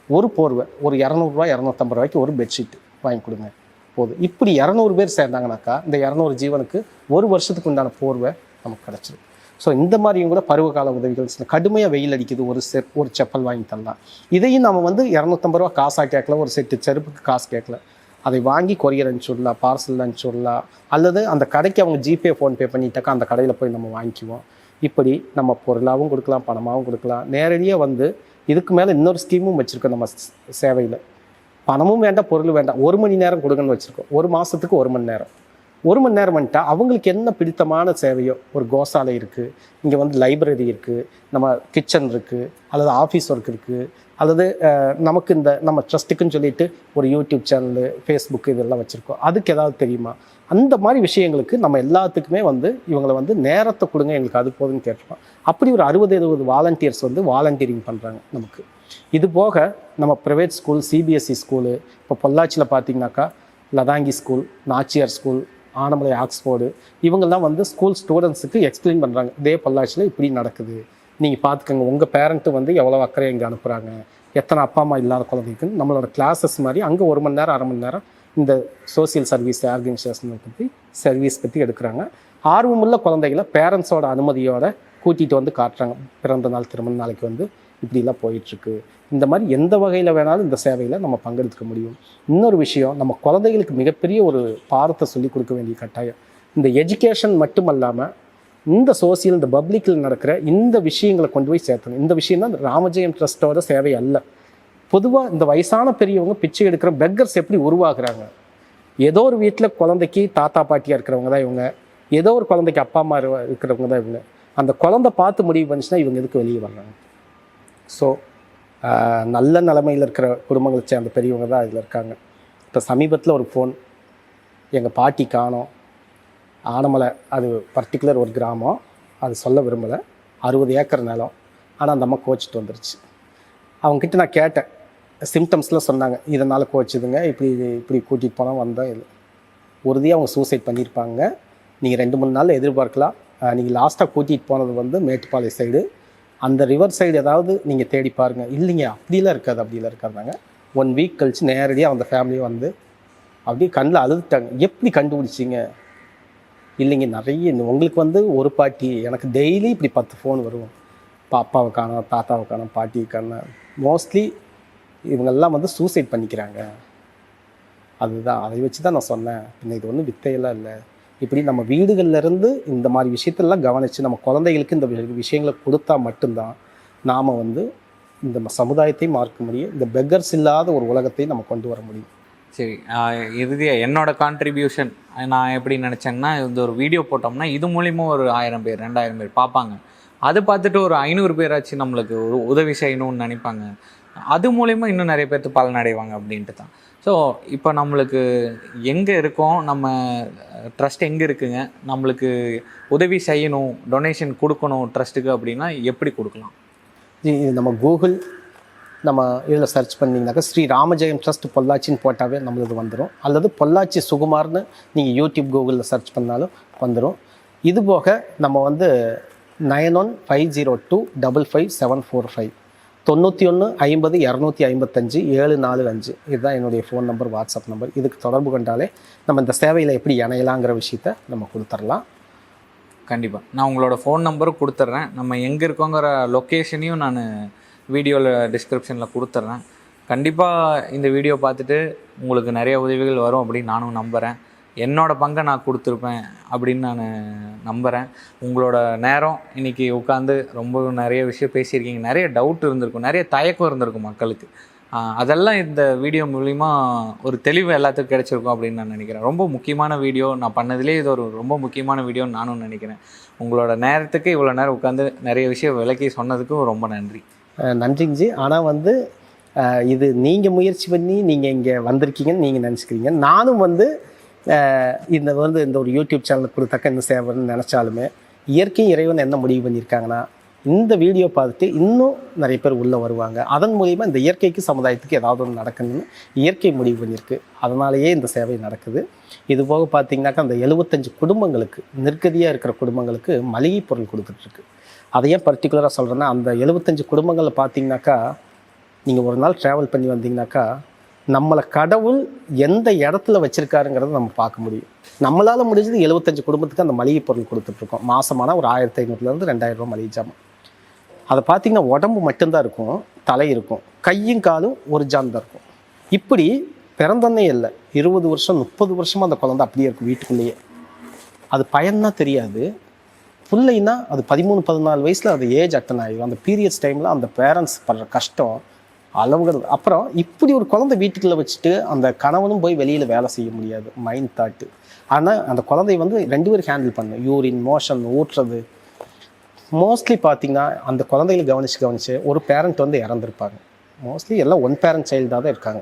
ஒரு போர்வை ஒரு 200 ரூபா 250 ரூபாய்க்கு ஒரு பெட்ஷீட் வாங்கி கொடுங்க போதும். இப்படி 200 பேர் சேர்ந்தாங்கனாக்கா இந்த 200 ஜீவனுக்கு ஒரு வருஷத்துக்கு உண்டான போர்வை நமக்கு கிடச்சிடும். ஸோ இந்த மாதிரியும் கூட பருவகால உதவிகள், கடுமையாக வெயில் அடிக்குது, ஒரு செப்பல் வாங்கி தரலாம். இதையும் நம்ம வந்து 250 ரூபா காசாக கேட்கல, ஒரு செட்டு செருப்புக்கு காசு கேட்கல, அதை வாங்கி கொரியர் அனுப்பிச்சுடலாம், பார்சல் அனுப்பிச்சுடலாம், அல்லது அந்த கடைக்கு அவங்க ஜிபே ஃபோன்பே பண்ணிட்டாக்கா அந்த கடையில் போய் நம்ம வாங்கிக்குவோம். இப்படி நம்ம பொருளாகவும் கொடுக்கலாம், பணமாகவும் கொடுக்கலாம். நேரடியாக வந்து இதுக்கு மேலே இன்னொரு ஸ்கீமும் வச்சுருக்கோம் நம்ம சேவையில். பணமும் வேண்டாம், பொருள் வேண்டாம், 1 மணி நேரம் கொடுங்கன்னு வச்சுருக்கோம். ஒரு மாதத்துக்கு 1 மணி நேரம். 1 மணி நேரம் வந்துட்டா அவங்களுக்கு என்ன பிடித்தமான சேவையோ, ஒரு கோசாலை இருக்குது, இங்கே வந்து லைப்ரரி இருக்குது, நம்ம கிச்சன் இருக்குது, அல்லது ஆஃபீஸ் ஒர்க் இருக்குது, அல்லது நமக்கு இந்த நம்ம ட்ரஸ்ட்டுக்குன்னு சொல்லிட்டு ஒரு யூடியூப் சேனலு, ஃபேஸ்புக்கு இதெல்லாம் வச்சுருக்கோம், அதுக்கு ஏதாவது தெரியுமா, அந்த மாதிரி விஷயங்களுக்கு நம்ம எல்லாத்துக்குமே வந்து இவங்களை வந்து நேரத்தை கொடுங்க, எங்களுக்கு அது போதுன்னு கேட்டிருக்கோம். அப்படி ஒரு 60-70 வாலண்டியர்ஸ் வந்து வாலண்டியரிங் பண்ணுறாங்க நமக்கு. இது போக நம்ம ப்ரைவேட் ஸ்கூல், சிபிஎஸ்சி ஸ்கூலு, இப்போ பொள்ளாச்சியில் பார்த்தீங்கன்னாக்கா Latangi school, Nachiyar school, Anamalai, Oxford, இவங்கெல்லாம் வந்து ஸ்கூல் ஸ்டூடெண்ட்ஸுக்கு எக்ஸ்பிளைன் பண்ணுறாங்க. இதே பொள்ளாச்சியில் இப்படி நடக்குது, நீங்கள் பார்த்துக்கோங்க, உங்கள் பேரண்ட்டு வந்து எவ்வளோ அக்கறை இங்கே அனுப்புகிறாங்க, எத்தனை அப்பா அம்மா இல்லாத குழந்தைக்குன்னு நம்மளோட கிளாஸஸ் மாதிரி அங்கே 1 மணி நேரம் 1/2 மணி நேரம் இந்த சோசியல் சர்வீஸ் ஆர்கனைசேஷனை பற்றி சர்வீஸ் பற்றி எடுக்கிறாங்க. ஆர்வமுள்ள குழந்தைகளை பேரண்ட்ஸோட அனுமதியோட கூட்டிகிட்டு வந்து காட்டுறாங்க. பிறந்த நாள், திருமண நாளைக்கு வந்து இப்படிலாம் போயிட்டுருக்கு. இந்த மாதிரி எந்த வகையில் வேணாலும் இந்த சேவையில் நம்ம பங்கெடுத்துக்க முடியும். இன்னொரு விஷயம், நம்ம குழந்தைகளுக்கு மிகப்பெரிய ஒரு பாடத்தை சொல்லிக் கொடுக்க வேண்டிய கட்டாயம். இந்த எஜுகேஷன் மட்டும் இல்லாமல் இந்த சோசியல், இந்த பப்ளிக்கில் நடக்கிற இந்த விஷயங்களை கொண்டு போய் சேர்த்தணும். இந்த விஷயம் தான் ராமஜெயம் ட்ரஸ்ட்டோட சேவை அல்ல. பொதுவாக இந்த வயசான பெரியவங்க பிச்சை எடுக்கிற பெக்கர்ஸ் எப்படி உருவாக்குறாங்க? ஏதோ ஒரு வீட்டில் குழந்தைக்கு தாத்தா பாட்டியாக இருக்கிறவங்க தான் இவங்க, ஏதோ ஒரு குழந்தைக்கு அப்பா அம்மா இருக்கிறவங்க தான் இவங்க. அந்த குழந்தை பார்த்து முடிவு பண்ணிச்சுன்னா இவங்க எதுக்கு வெளியே வர்றாங்க? ஸோ நல்ல நிலைமையில் இருக்கிற குடும்பங்களை சேர்ந்த பெரியவங்க தான் இதில் இருக்காங்க. இப்போ சமீபத்தில் ஒரு ஃபோன், எங்கள் பாட்டி காணோம், ஆனமலை, அது பர்டிகுலர் ஒரு கிராமம், அது சொல்ல விரும்பலை, 60 ஏக்கர் நிலம், ஆனால் அந்த அம்மா கோச்சிட்டு வந்துருச்சு. அவங்கக்கிட்ட நான் கேட்டேன், சிம்டம்ஸ்லாம் சொன்னாங்க, இதனால் கோச்சுதுங்க, இப்படி கூட்டிகிட்டு போனால் வந்தால் இது உறுதியாக அவங்க சூசைட் பண்ணியிருப்பாங்க, நீங்கள் 2-3 நாளில் எதிர்பார்க்கலாம், நீங்கள் லாஸ்ட்டாக கூட்டிகிட்டு போனது வந்து மேட்டுப்பாளையம் சைடு, அந்த ரிவர் சைடு ஏதாவது நீங்கள் தேடி பாருங்கள். இல்லைங்க அப்படிலாம் இருக்காதுனாங்க. 1 வீக் கழித்து நேரடியாக அந்த ஃபேமிலியை வந்து அப்படியே கண்ணில் அழுதுட்டாங்க. எப்படி கண்டுபிடிச்சிங்க? இல்லைங்க நிறைய உங்களுக்கு வந்து ஒரு பாட்டி, எனக்கு டெய்லி இப்படி 10 ஃபோன் வரும், அப்பாவை காணோம், தாத்தாவை காணோம், பாட்டியை காணோம். மோஸ்ட்லி இவங்கெல்லாம் வந்து சூசைட் பண்ணிக்கிறாங்க. அதுதான், அதை வச்சு தான் நான் சொன்னேன். இன்னும் இது ஒன்றும் வித்தையெல்லாம் இல்லை. இப்படி நம்ம வீடுகள்லேருந்து இந்த மாதிரி விஷயத்தெல்லாம் கவனித்து நம்ம குழந்தைகளுக்கு இந்த விஷயங்களை கொடுத்தா மட்டும்தான் நாம் வந்து இந்த சமுதாயத்தையும் மாற்ற முடியும், இந்த பெக்கர்ஸ் இல்லாத ஒரு உலகத்தையும் நம்ம கொண்டு வர முடியும். சரி, இறுதியாக என்னோட கான்ட்ரிபியூஷன் நான் எப்படி நினச்சேங்கன்னா, இந்த ஒரு வீடியோ போட்டோம்னா இது மூலிமா ஒரு 1000 பேர் 2000 பேர் பார்ப்பாங்க. அதை பார்த்துட்டு ஒரு 500 பேராச்சும் நம்மளுக்கு ஒரு உதவி செய்யணும்னு நினைப்பாங்க. அது மூலிமா இன்னும் நிறைய பேர்த்து பலனடைவாங்க அப்படின்ட்டு தான். ஸோ இப்போ நம்மளுக்கு எங்கே இருக்கோம், நம்ம ட்ரஸ்ட் எங்கே இருக்குங்க, நம்மளுக்கு உதவி செய்யணும், டொனேஷன் கொடுக்கணும் ட்ரஸ்ட்டுக்கு அப்படின்னா எப்படி கொடுக்கலாம்? இது நம்ம கூகுள் நம்ம இதில் சர்ச் பண்ணிங்கனாக்கா ஸ்ரீ ராமஜெயம் ட்ரஸ்ட் பொள்ளாச்சின்னு போட்டாவே நம்மளுக்கு வந்துடும். அல்லது பொள்ளாச்சி சுகுமார்னு நீங்கள் யூடியூப் கூகுளில் சர்ச் பண்ணாலும் வந்துடும். இது போக நம்ம வந்து 9150255745 91 50 255 745 இதுதான் என்னுடைய ஃபோன் நம்பர், வாட்ஸ்அப் நம்பர். இதுக்கு தொடர்பு கொண்டாலே நம்ம இந்த சேவையில் எப்படி இணையலாங்கிற விஷயத்த நம்ம கொடுத்துடலாம். கண்டிப்பாக நான் உங்களோட ஃபோன் நம்பரும் கொடுத்துட்றேன். நம்ம எங்கே இருக்கோங்கிற லொக்கேஷனையும் நான் வீடியோவில் டிஸ்கிரிப்ஷனில் கொடுத்துட்றேன். கண்டிப்பாக இந்த வீடியோ பார்த்துட்டு உங்களுக்கு நிறைய உதவிகள் வரும் அப்படின்னு நானும் நம்புகிறேன். என்னோடய பங்கை நான் கொடுத்துருப்பேன் அப்படின்னு நான் நம்புகிறேன். உங்களோட நேரம் இன்றைக்கி உட்காந்து ரொம்ப நிறைய விஷயம் பேசியிருக்கீங்க. நிறைய டவுட் இருந்திருக்கும், நிறைய தயக்கம் இருந்திருக்கும் மக்களுக்கு. அதெல்லாம் இந்த வீடியோ மூலிமா ஒரு தெளிவு எல்லாத்துக்கும் கிடைச்சிருக்கும் அப்படின்னு நான் நினைக்கிறேன். ரொம்ப முக்கியமான வீடியோ நான் பண்ணதுலேயே இது ஒரு ரொம்ப முக்கியமான வீடியோன்னு நானும் நினைக்கிறேன். உங்களோட நேரத்துக்கு இவ்வளோ நேரம் உட்காந்து நிறைய விஷயம் விளக்கி சொன்னதுக்கும் ரொம்ப நன்றி. நன்றிங்கஜி. ஆனால் வந்து இது நீங்கள் முயற்சி பண்ணி நீங்கள் இங்கே வந்திருக்கீங்கன்னு நீங்கள் நினச்சிக்கிறீங்க. நானும் வந்து இந்த ஒரு யூடியூப் சேனல் கொடுத்தாக்க இந்த சேவைன்னு நினச்சாலுமே இயற்கை இறைவன் என்ன முடிவு பண்ணியிருக்காங்கன்னா, இந்த வீடியோ பார்த்துட்டு இன்னும் நிறைய பேர் உள்ளே வருவாங்க. அதன் மூலிமா இந்த இயற்கைக்கு சமுதாயத்துக்கு ஏதாவது ஒன்று நடக்கணும்னு இயற்கை முடிவு பண்ணியிருக்கு. அதனாலேயே இந்த சேவை நடக்குது. இது போக பார்த்திங்கனாக்கா அந்த 75 குடும்பங்களுக்கு, நிர்கதியாக இருக்கிற குடும்பங்களுக்கு மளிகை பொருள் கொடுத்துட்ருக்கு. அதை ஏன் பர்டிகுலராக சொல்கிறேன்னா, அந்த 75 குடும்பங்களில் பார்த்திங்கனாக்கா நீங்கள் ஒரு நாள் ட்ராவல் பண்ணி வந்தீங்கனாக்கா நம்மளை கடவுள் எந்த இடத்துல வச்சுருக்காருங்கிறத நம்ம பார்க்க முடியும். நம்மளால் முடிஞ்சது 75 குடும்பத்துக்கு அந்த மளிகை பொருள் கொடுத்துட்ருக்கோம். மாதமான ஒரு 1500 2000 ரூபா மளிகை ஜாமான். அதை பார்த்திங்கன்னா உடம்பு மட்டும்தான் இருக்கும், தலை இருக்கும், கையும் காலும் ஒரு ஜான் தான் இருக்கும். இப்படி பிறந்தன்னே இல்லை 20 வருஷம் 30 வருஷமாக அந்த குழந்தை அப்படியே இருக்கும் வீட்டுக்குள்ளேயே. அது பயன்னா தெரியாது. பிள்ளைன்னா அது 13-14 வயசில் அது ஏஜ் அட்டன் ஆகிடும். அந்த பீரியட்ஸ் டைமில் அந்த பேரண்ட்ஸ் படுற கஷ்டம் அளவுகள். அப்புறம் இப்படி ஒரு குழந்தை வீட்டுக்குள்ளே வச்சுட்டு அந்த கணவனும் போய் வெளியில் வேலை செய்ய முடியாது, மைண்ட் தாட்டு. ஆனால் அந்த குழந்தைய வந்து 2 பேர் ஹேண்டில் பண்ணணும். Urine, motion, ஊட்டுறது. மோஸ்ட்லி பார்த்திங்கன்னா அந்த குழந்தைகளை கவனித்து ஒரு பேரண்ட் வந்து இறந்துருப்பாங்க. மோஸ்ட்லி எல்லாம் ஒன் பேரண்ட் சைல்டாக தான் இருக்காங்க.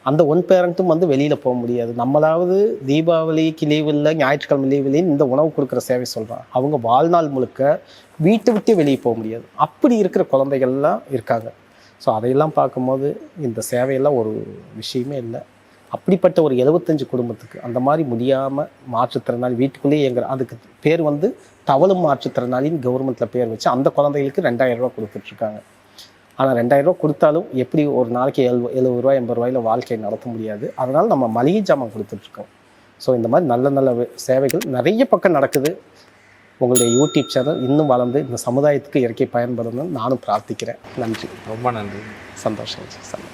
அந்த ஒன் பேரண்ட்டும் வந்து வெளியில் போக முடியாது. நம்மளாவது தீபாவளிக்கு லீவு இல்லை, ஞாயிற்றுக்கிழமை லீவு இல்லைன்னு இந்த உணவு கொடுக்குற சேவை சொல்கிறான். அவங்க வாழ்நாள் முழுக்க வீட்டை விட்டே வெளியே போக முடியாது. அப்படி இருக்கிற குழந்தைகள்லாம் இருக்காங்க. ஸோ அதையெல்லாம் பார்க்கும்போது இந்த சேவையெல்லாம் ஒரு விஷயமே இல்லை. அப்படிப்பட்ட ஒரு 75 குடும்பத்துக்கு அந்த மாதிரி முடியாமல் மாற்றுத்திறனாளி வீட்டுக்குள்ளேயே அதுக்கு பேர் வந்து தவளும் மாற்றுத்திறனாளின்னு கவர்மெண்ட்டில் பேர் வச்சு அந்த குழந்தைகளுக்கு 2000 ரூபா கொடுத்துட்ருக்காங்க. ஆனால் 2000 ரூபா கொடுத்தாலும் எப்படி ஒரு நாளைக்கு 70 ரூபா 80 ரூபாயில் வாழ்க்கையை நடத்த முடியாது. அதனால் நம்ம மளிகை ஜாமான் கொடுத்துட்ருக்கோம். ஸோ இந்த மாதிரி நல்ல நல்ல சேவைகள் நிறைய பக்கம் நடக்குது. உங்களுடைய யூடியூப் சேனல் இன்னும் வளர்ந்து இந்த சமுதாயத்துக்கு இயற்கை பயன்படணும்னு நானும் பிரார்த்திக்கிறேன். நன்றி, ரொம்ப நன்றி. சந்தோஷம் சார்.